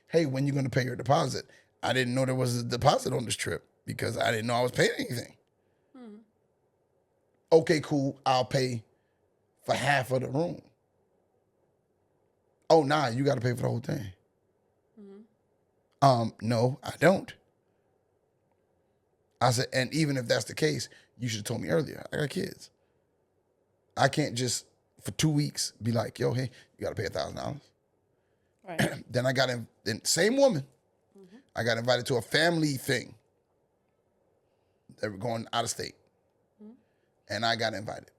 Speaker 1: Hey, when you going to pay your deposit? I didn't know there was a deposit on this trip because I didn't know I was paying anything. Okay, cool. I'll pay for half of the room. oh, nah, you got to pay for the whole thing. No, I don't. I said, and even if that's the case, you should have told me earlier. I got kids. I can't just, for 2 weeks, be like, yo, hey, you got to pay $1,000.
Speaker 2: Right.
Speaker 1: Then I got, then same woman, I got invited to a family thing. They were going out of state. And I got invited.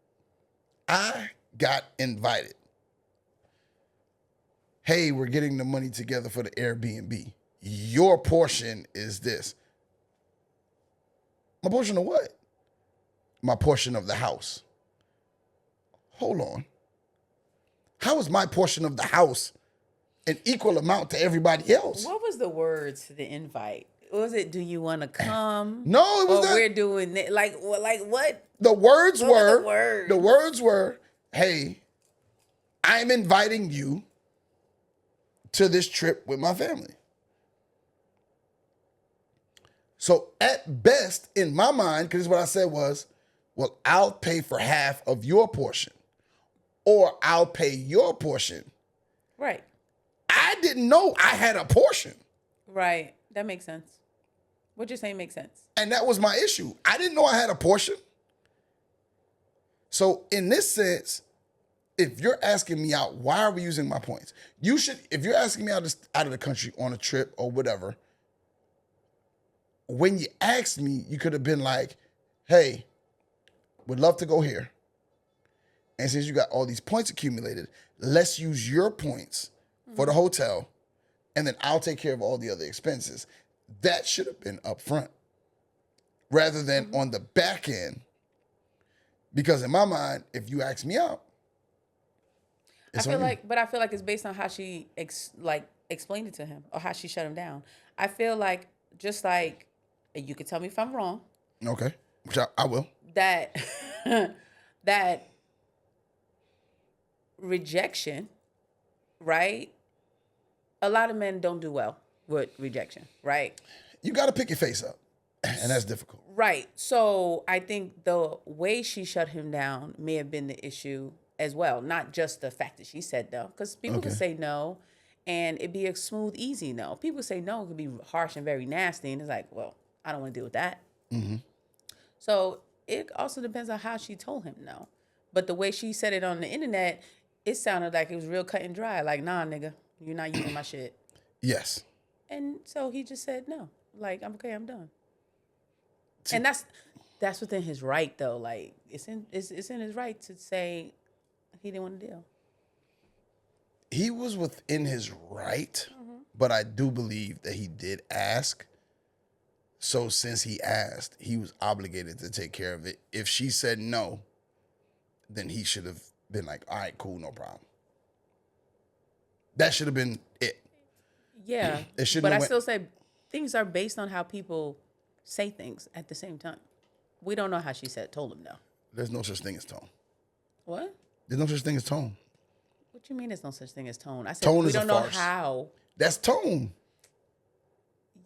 Speaker 1: Hey, we're getting the money together for the Airbnb. Your portion is this. My portion of what? My portion of the house. Hold on. How is my portion of the house an equal amount to everybody else?
Speaker 2: What was the words to the invite? Was it, do you want to come?
Speaker 1: No, it was not.
Speaker 2: We're doing it. Like what?
Speaker 1: The words
Speaker 2: What were the words?
Speaker 1: were, hey, I'm inviting you to this trip with my family. So at best, in my mind, because what I said was, well, I'll pay for half of your portion, or I'll pay your portion.
Speaker 2: Right.
Speaker 1: I didn't know I had a portion.
Speaker 2: Right. That makes sense. What you're saying makes sense.
Speaker 1: And that was my issue. I didn't know I had a portion. So in this sense, if you're asking me out, why are we using my points? You should, if you're asking me out of the country on a trip or whatever, when you asked me, you could have been like, hey, would love to go here. And since you got all these points accumulated, let's use your points for the hotel, and then I'll take care of all the other expenses. That should have been up front rather than on the back end. Because in my mind, if you ask me out,
Speaker 2: I feel like it's based on how she explained it to him or how she shut him down. I feel like, just like, you could tell me if I'm wrong.
Speaker 1: Okay, which I will.
Speaker 2: That that rejection, right? A lot of men don't do well with rejection, right?
Speaker 1: You got to pick your face up, and that's difficult.
Speaker 2: Right. So I think the way she shut him down may have been the issue as well, not just the fact that she said no, because people can say no, and it'd be a smooth, easy no. People say no, it could be harsh and very nasty, and it's like, well, I don't want to deal with that. So it also depends on how she told him no. But the way she said it on the internet, it sounded like it was real cut and dry. Like, nah, nigga, you're not using my shit.
Speaker 1: Yes.
Speaker 2: And so he just said no. Like, I'm okay, I'm done. And that's within his right, though. Like, it's in his right to say he didn't want to deal.
Speaker 1: He was within his right, but I do believe that he did ask. So since he asked, he was obligated to take care of it. If she said no, then he should have been like, all right, cool, no problem. That should have been it.
Speaker 2: Yeah. But I still say things are based on how people say things at the same time. We don't know how she told him no.
Speaker 1: There's no such thing as tone.
Speaker 2: What?
Speaker 1: There's no such thing as tone.
Speaker 2: What you mean there's no such thing as tone? I said
Speaker 1: Tone
Speaker 2: we
Speaker 1: is a
Speaker 2: don't know
Speaker 1: farce.
Speaker 2: how.
Speaker 1: That's tone.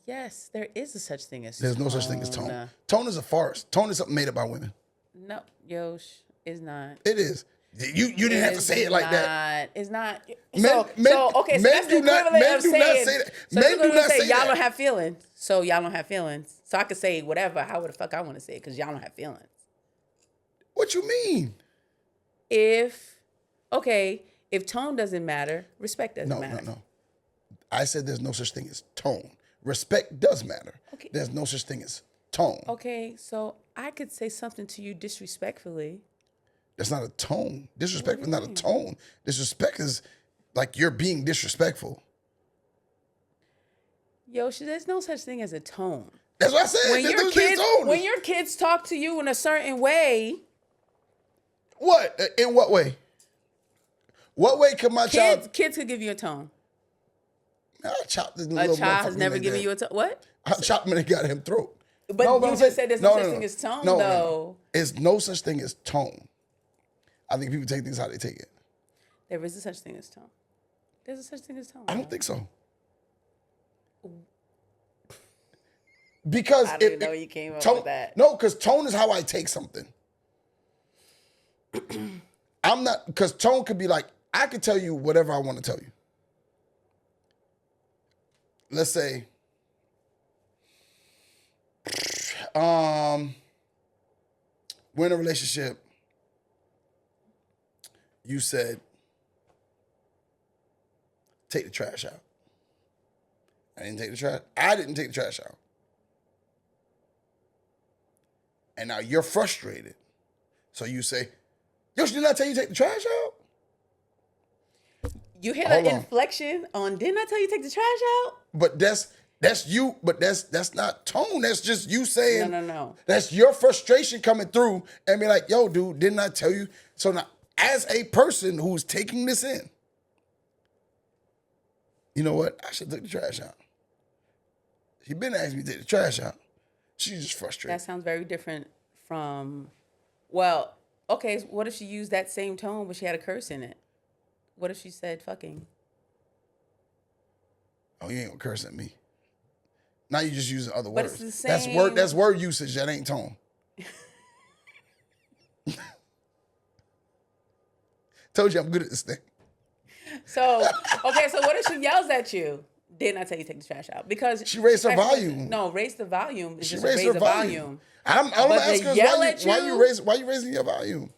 Speaker 2: Yes, there is a such thing as
Speaker 1: There's
Speaker 2: tone.
Speaker 1: no such thing as tone. Tone is a farce. Tone is something made up by women.
Speaker 2: No, Yosh, it's not.
Speaker 1: It is. You didn't have to say it like that.
Speaker 2: It's not.
Speaker 1: Men
Speaker 2: So that's the equivalent of saying.
Speaker 1: Say that.
Speaker 2: So
Speaker 1: Men do not say
Speaker 2: y'all
Speaker 1: that.
Speaker 2: don't have feelings. So y'all don't have feelings. So I could say whatever, however the fuck I want to say it, because y'all don't have feelings.
Speaker 1: What you mean?
Speaker 2: If tone doesn't matter, respect doesn't matter.
Speaker 1: No. I said there's no such thing as tone. Respect does matter.
Speaker 2: Okay.
Speaker 1: There's no such thing as tone.
Speaker 2: Okay, so I could say something to you disrespectfully.
Speaker 1: That's not a tone. Disrespect is not a tone. Disrespect is like you're being disrespectful.
Speaker 2: Yosh, there's no such thing as a tone.
Speaker 1: That's what I said.
Speaker 2: When your kids talk to you in a certain way.
Speaker 1: What? In what way? What way could my child?
Speaker 2: Kids could give you a tone.
Speaker 1: I chopped this
Speaker 2: A
Speaker 1: little
Speaker 2: child has
Speaker 1: motherfucker
Speaker 2: never
Speaker 1: in
Speaker 2: given
Speaker 1: there.
Speaker 2: you a tone. What?
Speaker 1: I chopped him and got him throat.
Speaker 2: But you just said there's no such thing as tone, though.
Speaker 1: No. It's no such thing as tone. I think people take things how they take it.
Speaker 2: There is a such thing as tone. There's a such thing as tone.
Speaker 1: I don't think so. Because
Speaker 2: I don't even know where you came up with that.
Speaker 1: No, because tone is how I take something. I'm not, because tone could be like, I could tell you whatever I want to tell you. let's say, we're in a relationship. You said, take the trash out. I didn't take the trash. I didn't take the trash out. And now you're frustrated. So you say, yo, did I tell you to take the trash out?
Speaker 2: You hit
Speaker 1: Hold
Speaker 2: an
Speaker 1: on.
Speaker 2: inflection on, didn't I tell you to take the trash out?
Speaker 1: But that's you, but that's not tone. That's just you saying,
Speaker 2: No.
Speaker 1: That's your frustration coming through and be like, yo, dude, didn't I tell you? So now, as a person who's taking this in, you know what? I should take the trash out. She been asking me to take the trash out. She's just frustrated.
Speaker 2: That sounds very different from, well, okay, what if she used that same tone but she had a curse in it? What if she said fucking?
Speaker 1: Oh, you ain't gonna curse at me. Now you just using other
Speaker 2: But
Speaker 1: words.
Speaker 2: it's the
Speaker 1: That's
Speaker 2: same-
Speaker 1: That's word usage. That ain't tone. Told you I'm good at this thing.
Speaker 2: So, okay, so what if she yells at you? Didn't I tell you to take the trash out? Because
Speaker 1: She raised her volume.
Speaker 2: No, raise the volume. It's
Speaker 1: She
Speaker 2: just
Speaker 1: raised
Speaker 2: raise
Speaker 1: her
Speaker 2: the
Speaker 1: volume.
Speaker 2: volume.
Speaker 1: I'm
Speaker 2: But
Speaker 1: gonna
Speaker 2: to
Speaker 1: ask her
Speaker 2: yell at you?
Speaker 1: why you raising your volume?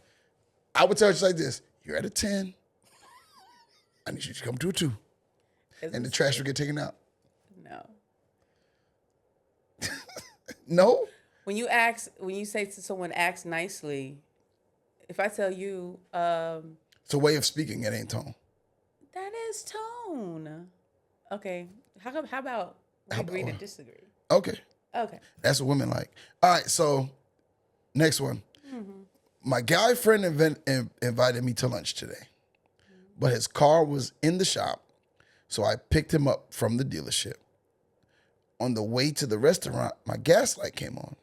Speaker 1: I would tell her just like this: you're at a 10. I need you to come to a 2, and the trash will get taken out.
Speaker 2: No.
Speaker 1: No,
Speaker 2: When you say to someone, ask nicely. If I tell you,
Speaker 1: it's a way of speaking. It ain't tone.
Speaker 2: that is tone. Okay. How about we agree to disagree?
Speaker 1: Okay,
Speaker 2: Okay.
Speaker 1: that's what women like. All right, so next one. My guy friend invited me to lunch today, but his car was in the shop, so I picked him up from the dealership. On the way to the restaurant, my gas light came on.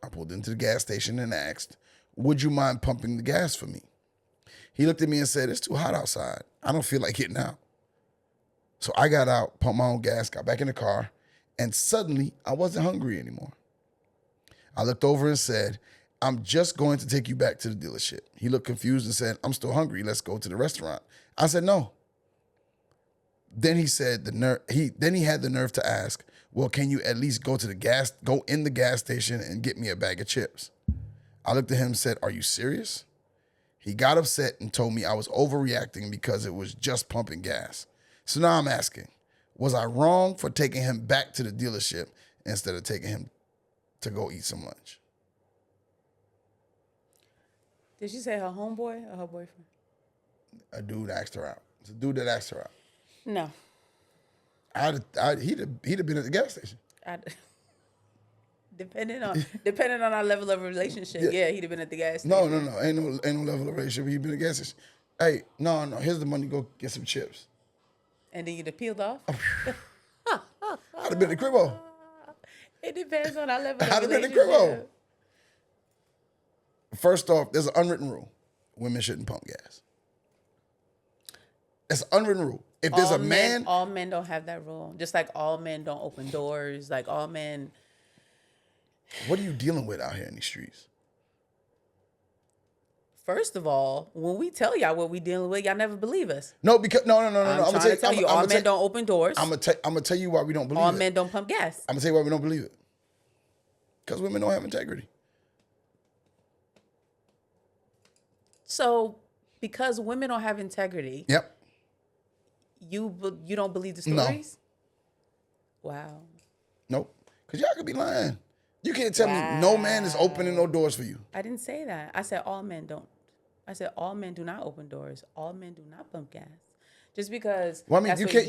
Speaker 1: I pulled into the gas station and asked, would you mind pumping the gas for me? He looked at me and said, it's too hot outside. I don't feel like getting out. So I got out, pumped my own gas, got back in the car, and suddenly I wasn't hungry anymore. I looked over and said, I'm just going to take you back to the dealership. He looked confused and said, I'm still hungry. Let's go to the restaurant. I said, no. Then he said then he had the nerve to ask, well, can you at least go in the gas station and get me a bag of chips? I looked at him and said, are you serious? He got upset and told me I was overreacting because it was just pumping gas. So now I'm asking, was I wrong for taking him back to the dealership instead of taking him to go eat some lunch?
Speaker 2: Did she say her homeboy or her boyfriend?
Speaker 1: A dude asked her out. It's a dude that asked her out.
Speaker 2: No.
Speaker 1: He'd have been at the gas station.
Speaker 2: Depending on our level of relationship, yeah, he'd have been at the gas
Speaker 1: No,
Speaker 2: station.
Speaker 1: ain't no level of relationship. He'd been at the gas station. Hey, no, here's the money. Go get some chips.
Speaker 2: And then you'd have peeled off.
Speaker 1: I'd have been at the cribbo.
Speaker 2: It depends on our level of
Speaker 1: I'd have been at the
Speaker 2: relationship.
Speaker 1: cribbo. First off, there's an unwritten rule: women shouldn't pump gas. It's an unwritten rule. If there's
Speaker 2: All men don't have that rule. Just like all men don't open doors. Like all men.
Speaker 1: what are you dealing with out here in these streets?
Speaker 2: First of all, when we tell y'all what we dealing with, y'all never believe us.
Speaker 1: No, because no.
Speaker 2: I'm trying to tell you, all men don't open doors.
Speaker 1: I'm gonna tell you why we don't believe
Speaker 2: All
Speaker 1: it.
Speaker 2: men don't pump gas.
Speaker 1: I'm gonna tell you why we don't believe it. Because women don't have integrity.
Speaker 2: So, because women don't have integrity,
Speaker 1: Yep.
Speaker 2: you don't believe the
Speaker 1: No.
Speaker 2: stories? Wow.
Speaker 1: Nope. Because y'all could be lying. You can't tell me no man is opening no doors for you.
Speaker 2: I didn't say that. I said all men don't. I said all men do not open doors. All men do not pump gas. Just because
Speaker 1: Well, I mean,
Speaker 2: that's
Speaker 1: you
Speaker 2: what
Speaker 1: can't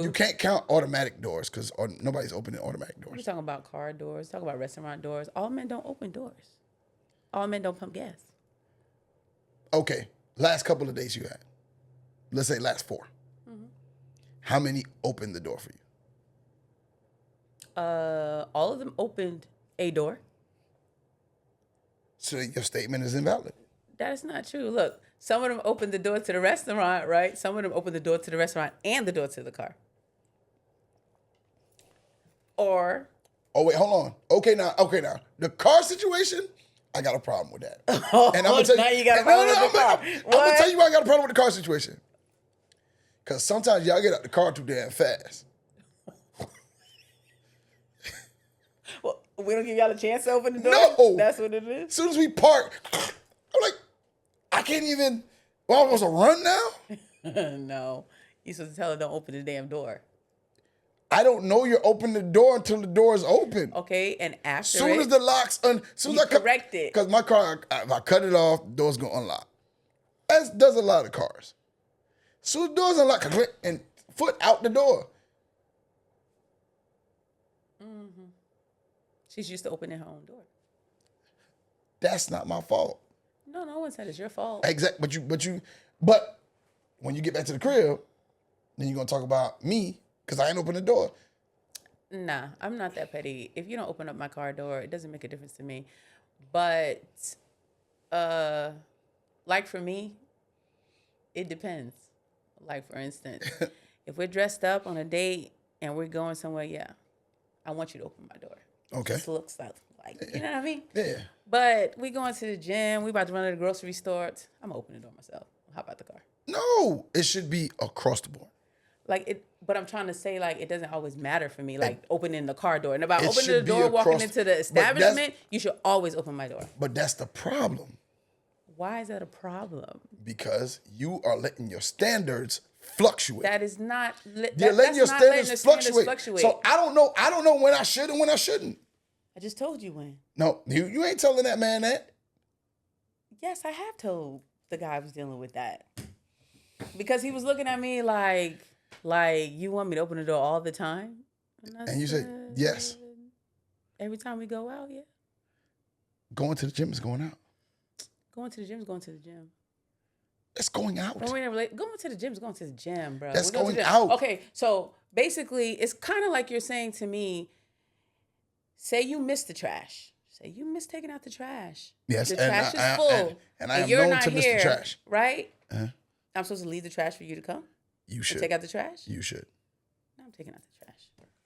Speaker 1: you can't count automatic doors because nobody's opening automatic
Speaker 2: We're
Speaker 1: doors.
Speaker 2: talking about car doors, talking about restaurant doors. All men don't open doors. All men don't pump gas.
Speaker 1: Okay, last couple of dates you had. Let's say last 4.
Speaker 2: Mm-hmm.
Speaker 1: How many opened the door for you?
Speaker 2: All of them opened a door.
Speaker 1: So your statement is invalid.
Speaker 2: That is not true. Look, some of them opened the door to the restaurant, right? Some of them opened the door to the restaurant and the door to the car. Or
Speaker 1: Oh wait, hold on. Okay now. The car situation, I got a problem with that. And I'm gonna tell
Speaker 2: now you got a problem with the car.
Speaker 1: I'm gonna tell you why I got a problem with the car situation. Because sometimes y'all get out the car too damn fast.
Speaker 2: We don't give y'all a chance to open the door?
Speaker 1: No.
Speaker 2: That's what it is?
Speaker 1: As soon as we park, I'm like, I can't even, well, I'm supposed to run now?
Speaker 2: No. You're supposed to tell her don't open the damn door.
Speaker 1: I don't know you're opening the door until the door is open.
Speaker 2: Okay, and after
Speaker 1: As soon as the lock's soon as I
Speaker 2: correct it.
Speaker 1: Because my car, if I cut it off, the door's going to unlock. As does a lot of cars. So the door's unlocked and foot out the door.
Speaker 2: She's used to opening her own door.
Speaker 1: That's not my fault.
Speaker 2: No one said it's your fault.
Speaker 1: Exactly. But when you get back to the crib, then you're going to talk about me because I ain't opened the door.
Speaker 2: Nah, I'm not that petty. If you don't open up my car door, it doesn't make a difference to me. But, like for me, it depends. Like for instance, if we're dressed up on a date and we're going somewhere, yeah, I want you to open my door.
Speaker 1: Okay.
Speaker 2: Just looks like you know what I mean?
Speaker 1: Yeah.
Speaker 2: But we going to the gym, we about to run to the grocery store. I'm gonna open the door myself. Hop out the car.
Speaker 1: No, it should be across the board.
Speaker 2: But I'm trying to say, like, it doesn't always matter for me, like, opening the car door. And about
Speaker 1: It
Speaker 2: opening
Speaker 1: should
Speaker 2: the
Speaker 1: be
Speaker 2: door, walking
Speaker 1: across-
Speaker 2: into the establishment, you should always open my door.
Speaker 1: But that's the problem
Speaker 2: Why is that a problem?
Speaker 1: because you are letting your standards fluctuate.
Speaker 2: That is not.
Speaker 1: You're letting your
Speaker 2: not letting
Speaker 1: standards
Speaker 2: the standards
Speaker 1: fluctuate. So I don't know when I should and when I shouldn't.
Speaker 2: I just told you when.
Speaker 1: No, you ain't telling that man that.
Speaker 2: Yes, I have told the guy I was dealing with that. Because he was looking at me like you want me to open the door all the time?
Speaker 1: And you said, yes.
Speaker 2: Every time we go out, yeah.
Speaker 1: Going to the gym is going out.
Speaker 2: Going to the gym is going to the gym.
Speaker 1: That's going out.
Speaker 2: Going to the gym is going to the gym, bro.
Speaker 1: That's
Speaker 2: We go to
Speaker 1: going
Speaker 2: the gym.
Speaker 1: out.
Speaker 2: Okay, so basically, it's kind of like you're saying to me, say you miss the trash. Say you miss taking out the trash.
Speaker 1: Yes,
Speaker 2: The
Speaker 1: and
Speaker 2: trash is
Speaker 1: I
Speaker 2: full.
Speaker 1: and I am
Speaker 2: you're
Speaker 1: known
Speaker 2: not
Speaker 1: to miss the
Speaker 2: here,
Speaker 1: trash.
Speaker 2: right?
Speaker 1: Uh-huh.
Speaker 2: I'm supposed to leave the trash for you to come?
Speaker 1: You should.
Speaker 2: Take out the trash?
Speaker 1: You should.
Speaker 2: No, I'm taking out the trash.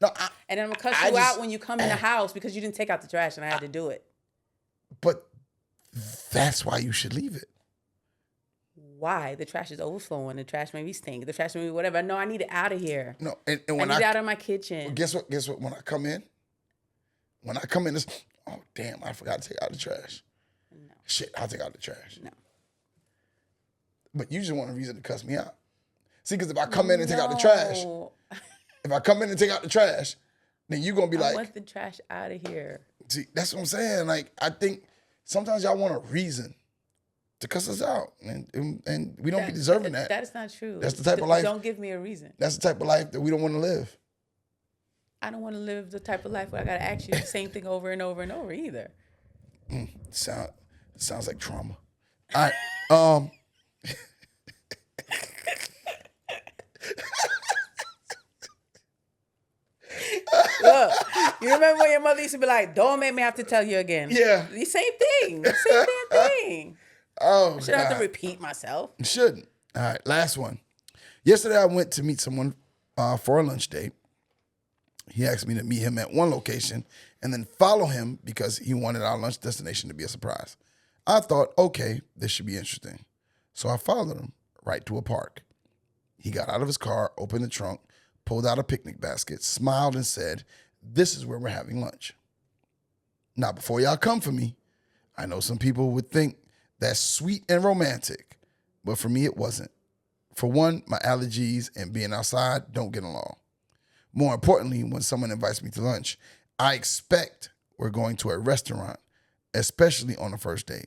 Speaker 1: No,
Speaker 2: And then I'm going to cuss you out when you come in the house because you didn't take out the trash and I had to do it.
Speaker 1: But that's why you should leave it.
Speaker 2: Why? The trash is overflowing. The trash made me stink. The trash made me whatever. No, I need it out of here.
Speaker 1: No, and
Speaker 2: I
Speaker 1: when
Speaker 2: need it out of my kitchen.
Speaker 1: Guess what? When I come in, it's, oh, damn, I forgot to take out the trash.
Speaker 2: No.
Speaker 1: Shit, I'll take out the trash.
Speaker 2: No.
Speaker 1: But you just want a reason to cuss me out. See, because if I come in and take out the trash, then you're going to be
Speaker 2: I
Speaker 1: like,
Speaker 2: want the trash out of here.
Speaker 1: see, that's what I'm saying. Like, I think sometimes y'all want a reason to cuss us out. And we don't be deserving that.
Speaker 2: That is not true.
Speaker 1: That's the type of life.
Speaker 2: Don't give me a reason.
Speaker 1: That's the type of life that we don't want to live.
Speaker 2: I don't want to live the type of life where I got to ask you the same thing over and over and over either.
Speaker 1: Sounds like trauma. All right.
Speaker 2: Look, you remember when your mother used to be like, don't make me have to tell you again.
Speaker 1: Yeah.
Speaker 2: The same thing. The same damn thing.
Speaker 1: Oh,
Speaker 2: I shouldn't have
Speaker 1: God.
Speaker 2: to repeat myself.
Speaker 1: You shouldn't. All right, last one. Yesterday, I went to meet someone for a lunch date. He asked me to meet him at one location and then follow him because he wanted our lunch destination to be a surprise. I thought, okay, this should be interesting. So I followed him right to a park. He got out of his car, opened the trunk, pulled out a picnic basket, smiled, and said, "This is where we're having lunch." Now, before y'all come for me, I know some people would think that's sweet and romantic, but for me, it wasn't. For one, my allergies and being outside don't get along. More importantly, when someone invites me to lunch, I expect we're going to a restaurant, especially on the first date.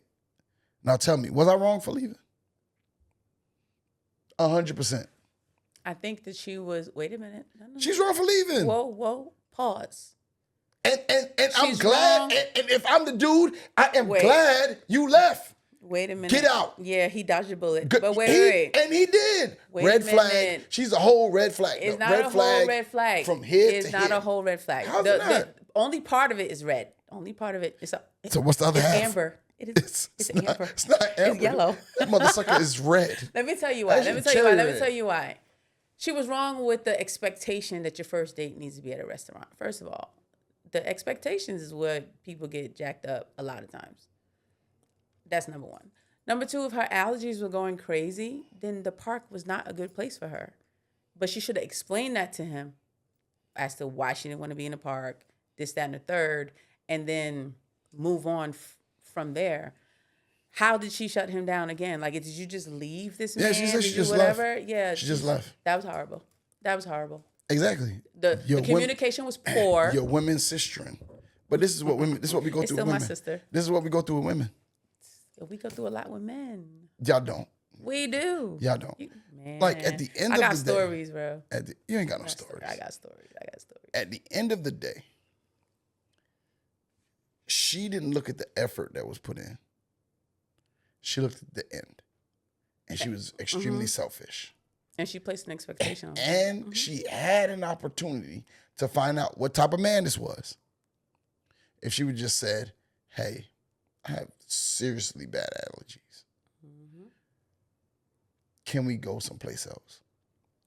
Speaker 1: Now tell me, was I wrong for leaving? 100%.
Speaker 2: I think that she was, wait a minute. No.
Speaker 1: She's wrong for leaving.
Speaker 2: Whoa, pause.
Speaker 1: And I'm
Speaker 2: She's
Speaker 1: glad,
Speaker 2: wrong.
Speaker 1: and if I'm the dude, I am
Speaker 2: Wait.
Speaker 1: glad you left.
Speaker 2: Wait a minute.
Speaker 1: Get out.
Speaker 2: Yeah, he dodged a bullet.
Speaker 1: Good-
Speaker 2: But wait.
Speaker 1: And he did.
Speaker 2: Wait
Speaker 1: red
Speaker 2: a
Speaker 1: flag.
Speaker 2: minute.
Speaker 1: She's a whole red flag.
Speaker 2: It's
Speaker 1: No,
Speaker 2: not a whole red flag.
Speaker 1: From here
Speaker 2: It's
Speaker 1: to
Speaker 2: not
Speaker 1: here.
Speaker 2: a whole red flag.
Speaker 1: How's it
Speaker 2: The
Speaker 1: not?
Speaker 2: only part of it is red. Only part of it is
Speaker 1: So what's the other
Speaker 2: it's
Speaker 1: half?
Speaker 2: amber. It is. It's
Speaker 1: not,
Speaker 2: amber.
Speaker 1: It's not amber.
Speaker 2: It's yellow.
Speaker 1: That motherfucker is red.
Speaker 2: Let me tell you why.
Speaker 1: That's
Speaker 2: Let me
Speaker 1: your
Speaker 2: tell you why.
Speaker 1: cherry
Speaker 2: Let me
Speaker 1: red.
Speaker 2: tell you why. She was wrong with the expectation that your first date needs to be at a restaurant. First of all, the expectations is what people get jacked up a lot of times. That's number one. Number two, if her allergies were going crazy, then the park was not a good place for her. But she should have explained that to him as to why she didn't want to be in the park, this, that, and the third. and then move on from there. How did she shut him down again? Like, did you just leave this man?
Speaker 1: Yeah, she said
Speaker 2: Did
Speaker 1: she
Speaker 2: you
Speaker 1: just
Speaker 2: whatever?
Speaker 1: left.
Speaker 2: Yeah,
Speaker 1: She just left.
Speaker 2: That was horrible. That was horrible.
Speaker 1: Exactly.
Speaker 2: The communication was poor.
Speaker 1: Your women's sistering. But this is what women. This is what we go
Speaker 2: It's
Speaker 1: through with
Speaker 2: still my
Speaker 1: women.
Speaker 2: sister.
Speaker 1: This is what we go through with women.
Speaker 2: We go through a lot with men.
Speaker 1: Y'all don't.
Speaker 2: We do.
Speaker 1: Y'all don't.
Speaker 2: Man.
Speaker 1: Like at the end of the day.
Speaker 2: I got stories, bro.
Speaker 1: You ain't got no stories.
Speaker 2: I got stories.
Speaker 1: At the end of the day, she didn't look at the effort that was put in. She looked at the end. And she was extremely selfish.
Speaker 2: And she placed an expectation on him.
Speaker 1: And she had an opportunity to find out what type of man this was. If she would just said, hey, I have seriously bad allergies. Can we go someplace else?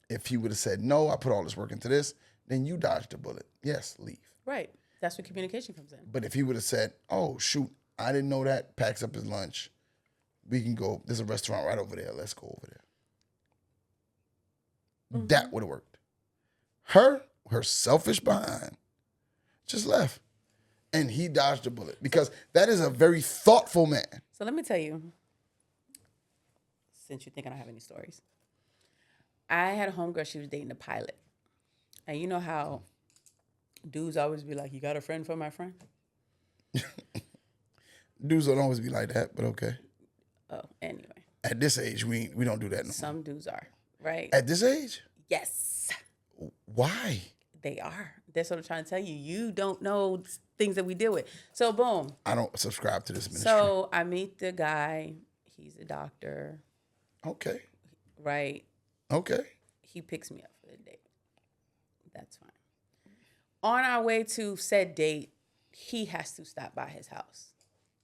Speaker 1: If he would have said, no, I put all this work into this, then you dodged a bullet. Yes, leave.
Speaker 2: Right. That's where communication comes in.
Speaker 1: But if he would have said, oh, shoot, I didn't know that, packs up his lunch. We can go, there's a restaurant right over there. Let's go over there. That would have worked. Her selfish behind, just left. And he dodged a bullet because that is a very thoughtful man.
Speaker 2: So let me tell you, since you think I don't have any stories, I had a homegirl, she was dating a pilot. And you know how dudes always be like, you got a friend for my friend?
Speaker 1: Dudes don't always be like that, but okay.
Speaker 2: Oh, anyway.
Speaker 1: At this age, we don't do that no more.
Speaker 2: Some dudes are, right?
Speaker 1: At this age?
Speaker 2: Yes.
Speaker 1: Why?
Speaker 2: They are. That's what I'm trying to tell you. You don't know things that we deal with. So, boom.
Speaker 1: I don't subscribe to this ministry.
Speaker 2: So, I meet the guy. He's a doctor.
Speaker 1: Okay.
Speaker 2: Right?
Speaker 1: Okay.
Speaker 2: He picks me up for the date. That's fine. On our way to said date, he has to stop by his house.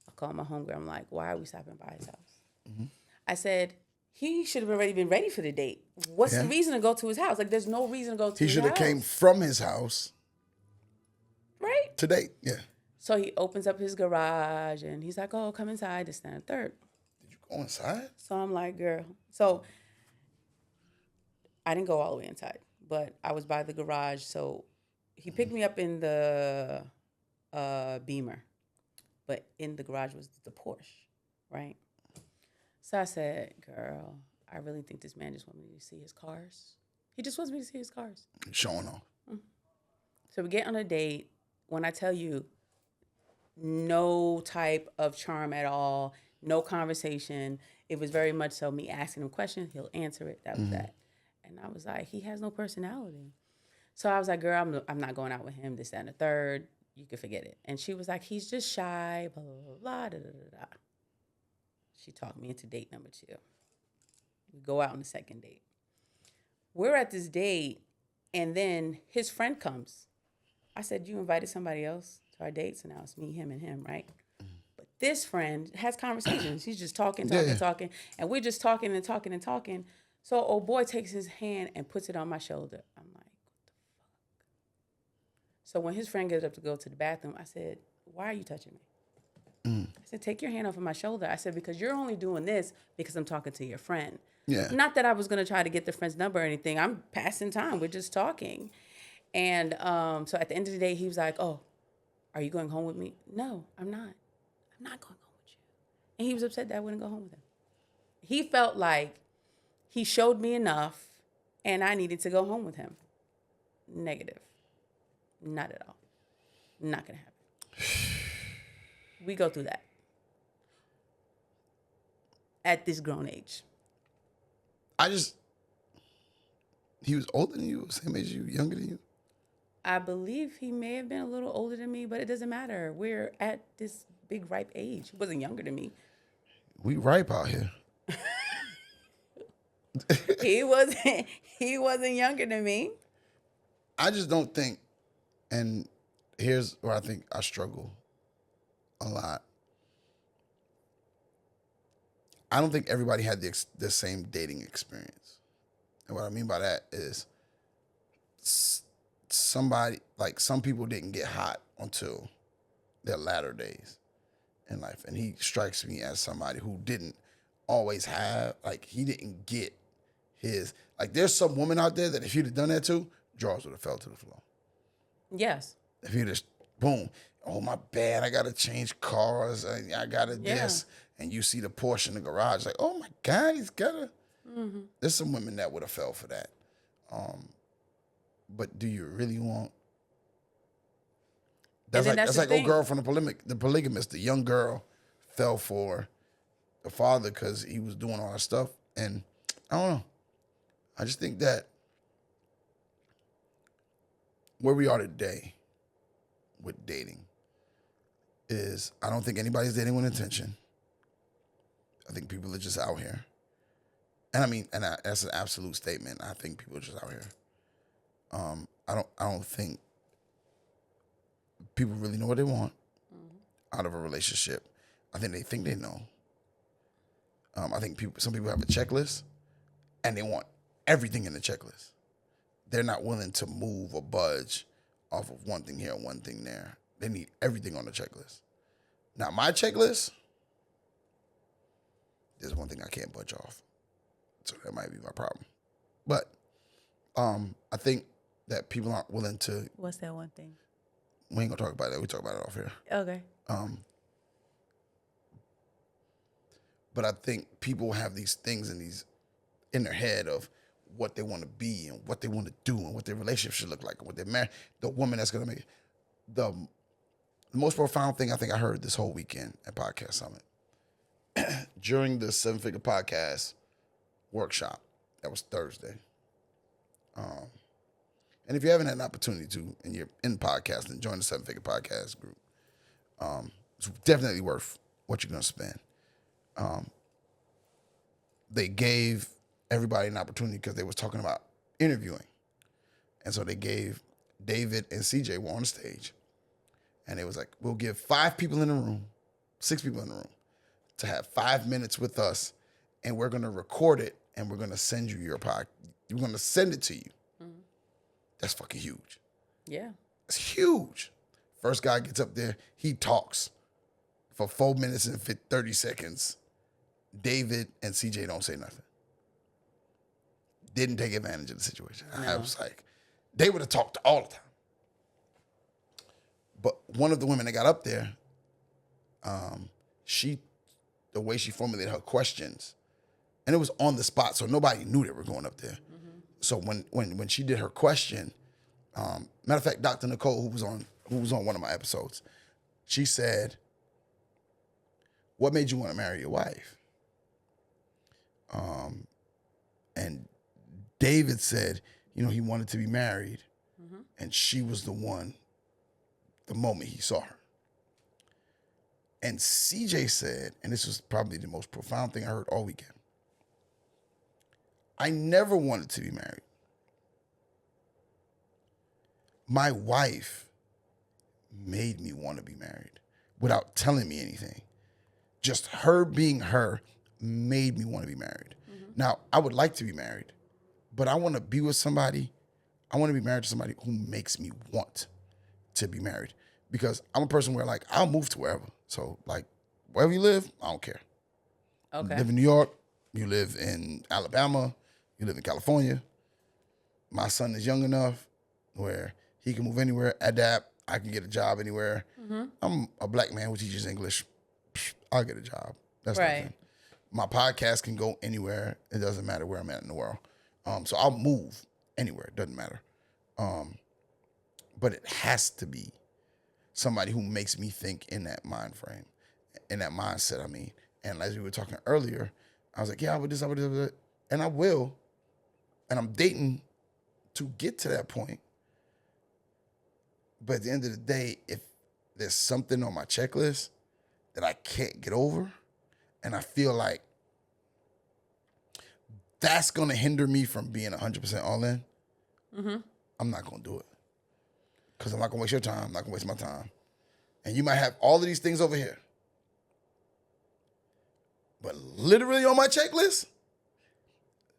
Speaker 2: I call my homegirl. I'm like, why are we stopping by his house? I said, he should have already been ready for the date. What's the reason to go to his house? Like, there's no reason to go to his house.
Speaker 1: He should have came from his house.
Speaker 2: Right?
Speaker 1: To date, yeah.
Speaker 2: So he opens up his garage and he's like, oh, come inside, this, that, and third.
Speaker 1: Did you go inside?
Speaker 2: So I'm like, girl. So I didn't go all the way inside, but I was by the garage. So he picked me up in the Beamer, but in the garage was the Porsche, right? So I said, girl, I really think this man just wants me to see his cars. He just wants me to see his cars.
Speaker 1: Showing off.
Speaker 2: So we get on a date. When I tell you, no type of charm at all, no conversation. It was very much so me asking him questions, he'll answer it. That was that. And I was like, he has no personality. So I was like, girl, I'm not going out with him, this, that, and the third. You can forget it. And she was like, he's just shy, blah, blah, blah, blah, da, da, da, da. She talked me into date number 2. We go out on the second date. We're at this date, and then his friend comes. I said, you invited somebody else to our date, so now it's me, him, and him, right? But this friend has conversations. He's just talking, and we're just talking and talking and talking. So old boy takes his hand and puts it on my shoulder. I'm like, what the fuck? So when his friend gets up to go to the bathroom, I said, why are you touching me? I said, take your hand off of my shoulder. I said, because you're only doing this because I'm talking to your friend.
Speaker 1: Yeah.
Speaker 2: Not that I was going to try to get the friend's number or anything. I'm passing time. We're just talking. And so at the end of the day, he was like, oh, are you going home with me? No, I'm not. I'm not going home with you. And he was upset that I wouldn't go home with him. He felt like he showed me enough and I needed to go home with him. Negative. Not at all. Not going to happen. We go through that. At this grown age.
Speaker 1: He was older than you, same age as you, younger than you?
Speaker 2: I believe he may have been a little older than me, but it doesn't matter. We're at this big ripe age. He wasn't younger than me.
Speaker 1: We ripe out here.
Speaker 2: He wasn't younger than me.
Speaker 1: I just don't think, and here's where I think I struggle a lot. I don't think everybody had the same dating experience. And what I mean by that is somebody, like some people didn't get hot until their latter days in life. And he strikes me as somebody who didn't always have, like he didn't get his, like there's some woman out there that if he'd have done that to, drawers would have fell to the floor.
Speaker 2: Yes.
Speaker 1: If he just, boom. oh my bad, I gotta change cars, I gotta this, and you see the Porsche in the garage, like, oh my God, he's gotta. There's some women that would have fell for that. But do you really want? That's
Speaker 2: then
Speaker 1: like
Speaker 2: that's
Speaker 1: that's
Speaker 2: the
Speaker 1: like old
Speaker 2: thing.
Speaker 1: girl from the polygamist. The young girl fell for the father because he was doing all that stuff, and I don't know. I just think that where we are today with dating is I don't think anybody's dating with intention. I think people are just out here, and I mean, that's an absolute statement. I think people are just out here. I don't think people really know what they want out of a relationship. I think they know. I think some people have a checklist, and they want everything in the checklist. They're not willing to move or budge off of one thing here and one thing there. They need everything on the checklist. Now, my checklist, there's one thing I can't budge off. So that might be my problem. But I think that people aren't willing to.
Speaker 2: What's that one thing?
Speaker 1: We ain't gonna talk about that. We talk about it off here.
Speaker 2: Okay.
Speaker 1: But I think people have these things in their head of what they want to be and what they want to do and what their relationship should look like and what they're married. The woman that's gonna make it. The most profound thing I think I heard this whole weekend at Podcast Summit during the 7-Figure Podcast workshop. That was Thursday. And if you haven't had an opportunity to, and you're in podcasting, join the 7-Figure Podcast group. It's definitely worth what you're gonna spend. They gave everybody an opportunity because they was talking about interviewing. And so they gave David and CJ were on the stage. And it was like, we'll give 5 people in the room, 6 people in the room, to have 5 minutes with us. And we're going to record it and we're going to send you your podcast. We're going to send it to you. That's fucking huge.
Speaker 2: Yeah.
Speaker 1: It's huge. First guy gets up there, he talks for 4 minutes and 30 seconds. David and CJ don't say nothing. Didn't take advantage of the situation. No. I was like, they would have talked all the time. But one of the women that got up there, the way she formulated her questions, and it was on the spot, so nobody knew they were going up there. So when she did her question, matter of fact, Dr. Nicole, who was on one of my episodes, she said, "What made you want to marry your wife?" And David said, he wanted to be married, and she was the one. The moment he saw her. And CJ said, and this was probably the most profound thing I heard all weekend, I never wanted to be married. My wife made me want to be married without telling me anything. Just her being her made me want to be married. Now, I would like to be married, but I want to be with somebody. I want to be married to somebody who makes me want to be married, because I'm a person where, like, I'll move to wherever. So, like, wherever you live, I don't care.
Speaker 2: Okay.
Speaker 1: You live in New York, you live in Alabama, you live in California. My son is young enough where he can move anywhere, adapt. I can get a job anywhere. I'm a black man who teaches English. I'll get a job. That's
Speaker 2: right.
Speaker 1: nothing. My podcast can go anywhere. It doesn't matter where I'm at in the world. So I'll move anywhere. It doesn't matter. But it has to be somebody who makes me think in that mind frame, in that mindset, I mean. And as we were talking earlier, I was like, yeah, I would this, I would this. And I will. And I'm dating to get to that point. But at the end of the day, if there's something on my checklist that I can't get over, and I feel like that's going to hinder me from being 100% all in, I'm not going to do it. Because I'm not going to waste your time. I'm not going to waste my time. And you might have all of these things over here. But literally on my checklist,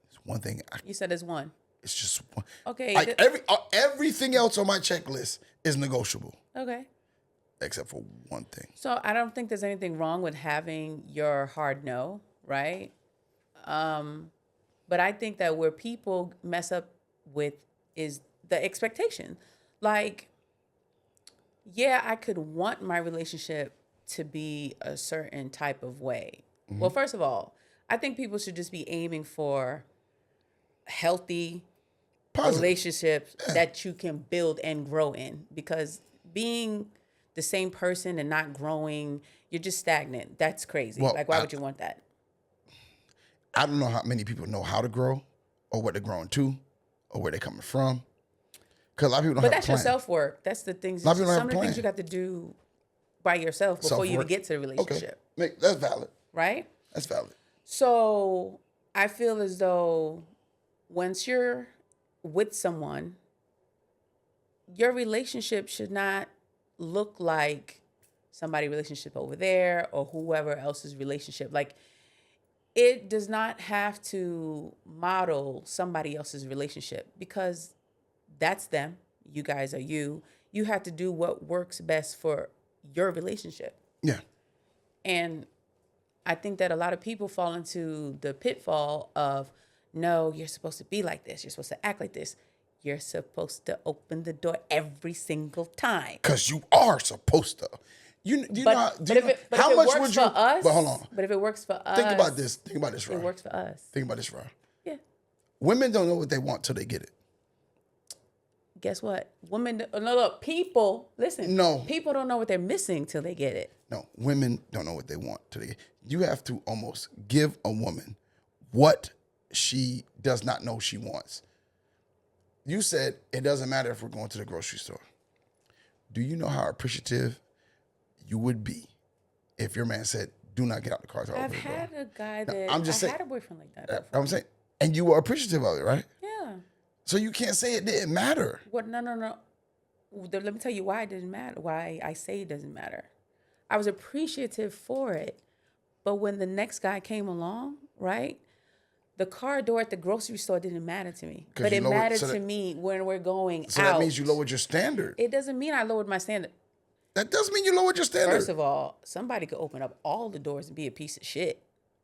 Speaker 1: it's one thing.
Speaker 2: You said it's one.
Speaker 1: It's just one.
Speaker 2: Okay.
Speaker 1: Like everything else on my checklist is negotiable.
Speaker 2: Okay.
Speaker 1: Except for one thing.
Speaker 2: So I don't think there's anything wrong with having your hard no, right? But I think that where people mess up with is the expectation. Like, yeah, I could want my relationship to be a certain type of way. Well, first of all, I think people should just be aiming for healthy
Speaker 1: Positive.
Speaker 2: relationships that you can build and grow in, because being the same person and not growing, you're just stagnant. That's crazy.
Speaker 1: Well,
Speaker 2: Like, why would you want that?
Speaker 1: I don't know how many people know how to grow or what they're growing to or where they're coming from. Because a lot of people don't
Speaker 2: But
Speaker 1: have
Speaker 2: that's
Speaker 1: a
Speaker 2: your
Speaker 1: plan.
Speaker 2: self work. That's the things.
Speaker 1: A lot of people don't
Speaker 2: Some
Speaker 1: have
Speaker 2: of
Speaker 1: a
Speaker 2: the things
Speaker 1: plan.
Speaker 2: you got to do by yourself before you even
Speaker 1: Self-work.
Speaker 2: get to the relationship,
Speaker 1: That's valid.
Speaker 2: right?
Speaker 1: That's valid.
Speaker 2: So I feel as though once you're with someone, your relationship should not look like somebody's relationship over there or whoever else's relationship. Like, it does not have to model somebody else's relationship, because that's them. You guys are you. You have to do what works best for your relationship.
Speaker 1: Yeah.
Speaker 2: And I think that a lot of people fall into the pitfall of, no, you're supposed to be like this. You're supposed to act like this. You're supposed to open the door every single time.
Speaker 1: Because you are supposed to.
Speaker 2: But if it works for us,
Speaker 1: But hold on.
Speaker 2: But if it works for us,
Speaker 1: Think about this, Rah.
Speaker 2: It works for us.
Speaker 1: Think about this, Rah.
Speaker 2: Yeah.
Speaker 1: Women don't know what they want till they get it.
Speaker 2: Guess what? Women, no, look, people, listen.
Speaker 1: No.
Speaker 2: People don't know what they're missing till they get it.
Speaker 1: No, women don't know what they want till they get it. You have to almost give a woman what she does not know she wants. You said it doesn't matter if we're going to the grocery store. Do you know how appreciative you would be if your man said, do not get out the car?
Speaker 2: I've had a guy that,
Speaker 1: I'm just saying,
Speaker 2: had a boyfriend like that.
Speaker 1: I'm saying, and you were appreciative of it, right?
Speaker 2: Yeah.
Speaker 1: So you can't say it didn't matter.
Speaker 2: What? No. Let me tell you why it didn't matter. Why I say it doesn't matter. I was appreciative for it, but when the next guy came along, right? The car door at the grocery store didn't matter to me, but it mattered to me when we're going out.
Speaker 1: So that means you lowered your standard.
Speaker 2: It doesn't mean I lowered my standard.
Speaker 1: That doesn't mean you lowered your standard.
Speaker 2: First of all, somebody could open up all the doors and be a piece of shit.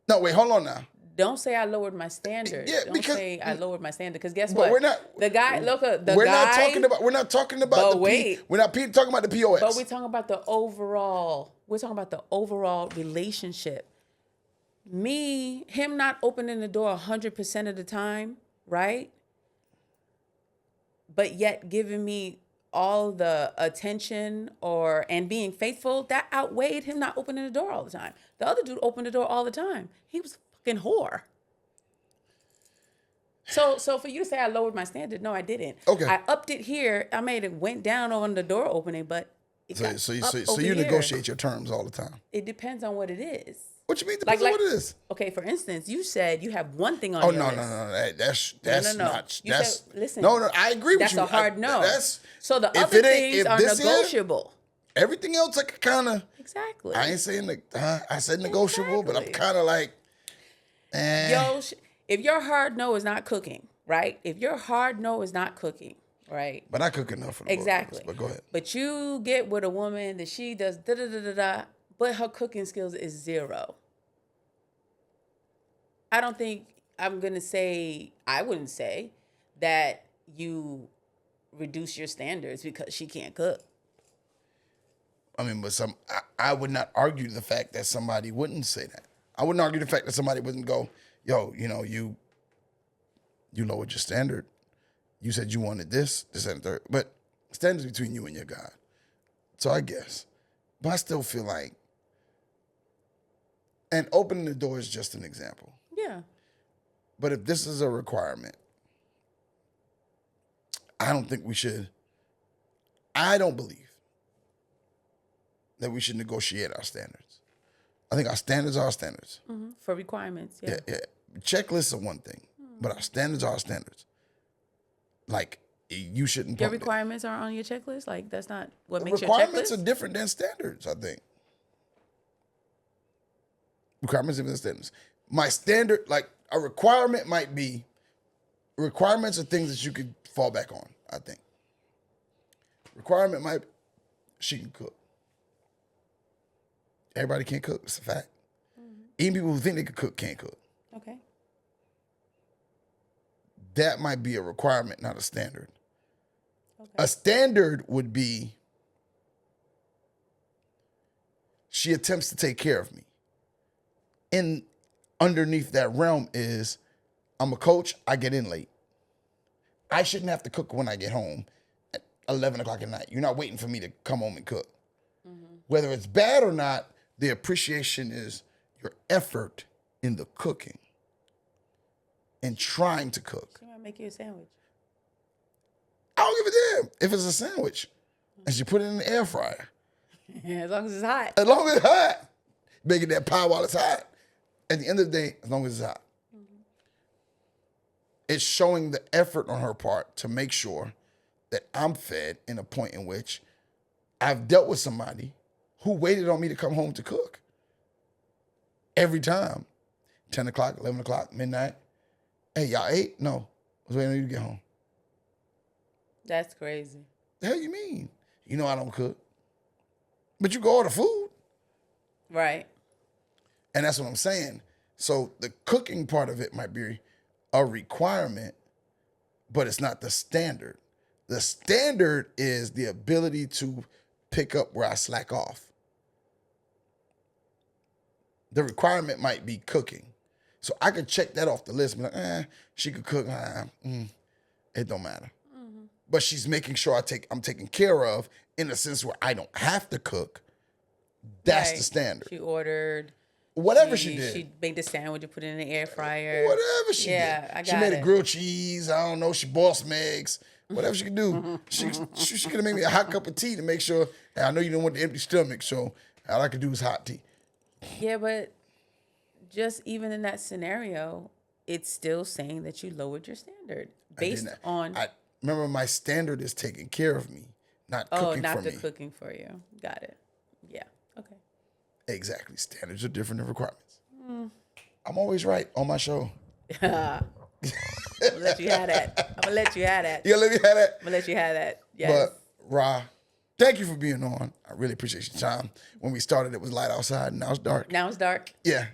Speaker 1: No, wait, hold on now.
Speaker 2: Don't say I lowered my standard.
Speaker 1: Yeah,
Speaker 2: Don't
Speaker 1: because
Speaker 2: say I lowered my standard. Because guess
Speaker 1: but
Speaker 2: what?
Speaker 1: we're not.
Speaker 2: The guy. Look, the
Speaker 1: we're
Speaker 2: guy.
Speaker 1: not talking about. We're not talking about.
Speaker 2: But
Speaker 1: the
Speaker 2: wait.
Speaker 1: We're not talking about the POS.
Speaker 2: But we're talking about the overall. We're talking about the overall relationship. Him not opening the door 100% of the time, right? But yet giving me all the attention and being faithful, that outweighed him not opening the door all the time. The other dude opened the door all the time. He was a fucking whore. So for you to say I lowered my standard, no, I didn't.
Speaker 1: Okay.
Speaker 2: I upped it here. I made it went down on the door opening, but
Speaker 1: So you negotiate your terms all the time.
Speaker 2: It depends on what it is.
Speaker 1: What you mean? Depends on what it is.
Speaker 2: Okay, for instance, you said you have one thing on your list.
Speaker 1: No. That's
Speaker 2: No.
Speaker 1: not.
Speaker 2: You
Speaker 1: That's
Speaker 2: said, listen.
Speaker 1: No, I agree with you.
Speaker 2: That's a hard no. So the
Speaker 1: if
Speaker 2: other
Speaker 1: it ain't-
Speaker 2: things
Speaker 1: if
Speaker 2: are
Speaker 1: this here,
Speaker 2: negotiable.
Speaker 1: everything else I could kind of.
Speaker 2: Exactly.
Speaker 1: I ain't saying I said negotiable, but I'm kind of like.
Speaker 2: Yo, if your hard no is not cooking, right? If your hard no is not cooking, right?
Speaker 1: But I cook enough for the
Speaker 2: Exactly.
Speaker 1: But go ahead.
Speaker 2: But you get with a woman that she does da-da-da-da-da, but her cooking skills is zero. I don't think I wouldn't say that you reduce your standards because she can't cook.
Speaker 1: I mean, but I would not argue the fact that somebody wouldn't say that. I wouldn't argue the fact that somebody wouldn't go, yo, you lowered your standard. You said you wanted this, and the third. But standards between you and your God. So I guess. But I still feel like, and opening the door is just an example.
Speaker 2: Yeah.
Speaker 1: But if this is a requirement, I don't believe that we should negotiate our standards. I think our standards are our standards.
Speaker 2: Mm-hmm. For requirements, yeah.
Speaker 1: Yeah. Checklists are one thing, but our standards are our standards. Like, you shouldn't.
Speaker 2: Your requirements are on your checklist? Like, that's not what makes your checklist?
Speaker 1: Requirements are different than standards, I think. Requirements are different than standards. My standard, like, a requirement might be, requirements are things that you could fall back on, I think. Requirement might be, she can cook. Everybody can't cook, it's a fact. Mm-hmm. Even people who think they can cook can't cook.
Speaker 2: Okay.
Speaker 1: That might be a requirement, not a standard.
Speaker 2: Okay.
Speaker 1: A standard would be she attempts to take care of me. And underneath that realm is, I'm a coach, I get in late. I shouldn't have to cook when I get home at 11 o'clock at night. You're not waiting for me to come home and cook. Whether it's bad or not, the appreciation is your effort in the cooking and trying to cook.
Speaker 2: She might make you a sandwich.
Speaker 1: I don't give a damn if it's a sandwich and she put it in the air fryer.
Speaker 2: As long as it's hot.
Speaker 1: As long as it's hot. Making that pie while it's hot. At the end of the day, as long as it's hot. It's showing the effort on her part to make sure that I'm fed in a point in which I've dealt with somebody who waited on me to come home to cook. Every time. 10 o'clock, 11 o'clock, midnight. Hey, y'all ate? No. I was waiting on you to get home.
Speaker 2: That's crazy.
Speaker 1: The hell you mean? You know I don't cook. But you go order food.
Speaker 2: Right.
Speaker 1: And that's what I'm saying. So the cooking part of it might be a requirement, but it's not the standard. The standard is the ability to pick up where I slack off. The requirement might be cooking. So I could check that off the list and be like, she could cook. It don't matter. But she's making sure I'm taken care of in a sense where I don't have to cook. That's
Speaker 2: Right.
Speaker 1: the standard.
Speaker 2: She ordered.
Speaker 1: Whatever she did.
Speaker 2: She made the sandwich and put it in the air fryer.
Speaker 1: Whatever she
Speaker 2: Yeah,
Speaker 1: did.
Speaker 2: I got
Speaker 1: She made
Speaker 2: it.
Speaker 1: a grilled cheese. I don't know. She boiled some eggs. Whatever she could do. She could have made me a hot cup of tea to make sure. And I know you don't want the empty stomach, so all I could do is hot tea.
Speaker 2: Yeah, but just even in that scenario, it's still saying that you lowered your standard based on.
Speaker 1: I remember my standard is taking care of me, not cooking
Speaker 2: not
Speaker 1: for
Speaker 2: the
Speaker 1: me.
Speaker 2: cooking for you. Got it. Yeah. Okay.
Speaker 1: Exactly. Standards are different than requirements. I'm always right on my show.
Speaker 2: I'm gonna let you have that. I'm gonna let you have that.
Speaker 1: You gonna let me have that?
Speaker 2: I'm gonna let you have that. Yes.
Speaker 1: But Rah, thank you for being on. I really appreciate your time. When we started, it was light outside, and now it's dark.
Speaker 2: Now it's dark.
Speaker 1: Yeah,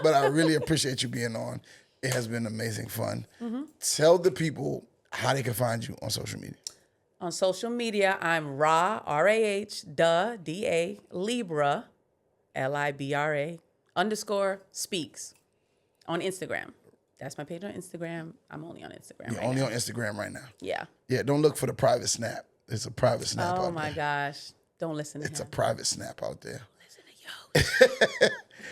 Speaker 1: but I really appreciate you being on. It has been amazing fun. Tell the people how they can find you on social media.
Speaker 2: On social media, I'm Rah, R-A-H, D-A, Libra, Libra, _speaks on Instagram. That's my page on Instagram. I'm only on Instagram
Speaker 1: You're
Speaker 2: right
Speaker 1: only
Speaker 2: now.
Speaker 1: on Instagram right now.
Speaker 2: Yeah.
Speaker 1: Yeah, don't look for the private snap. It's a private snap
Speaker 2: Oh
Speaker 1: out
Speaker 2: my
Speaker 1: there.
Speaker 2: gosh. Don't listen to
Speaker 1: It's a
Speaker 2: him.
Speaker 1: private snap out there.
Speaker 2: Listen to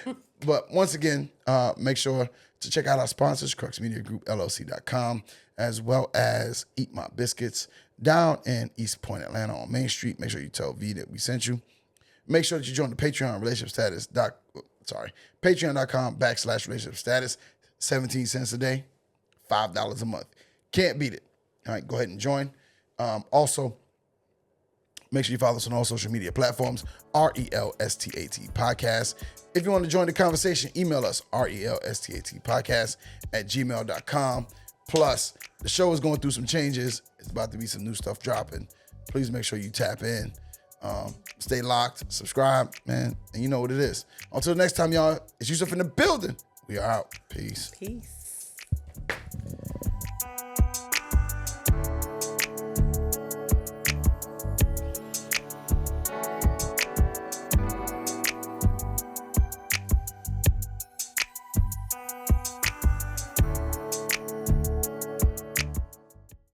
Speaker 2: yo.
Speaker 1: But once again, make sure to check out our sponsors, Crux Media Group, LLC.com, as well as Eat My Biscuits down in East Point, Atlanta on Main Street. Make sure you tell V that we sent you. Make sure that you join the Patreon patreon.com/relationship status, 17 cents a day, $5 a month. Can't beat it. All right, go ahead and join. Also, make sure you follow us on all social media platforms, RELSTAT Podcast. If you want to join the conversation, email us, RELSTATpodcast@gmail.com. Plus, the show is going through some changes. It's about to be some new stuff dropping. Please make sure you tap in. Stay locked, subscribe, man, and you know what it is. Until next time, y'all, it's Yusuf in the building. We are out. Peace.
Speaker 2: Peace.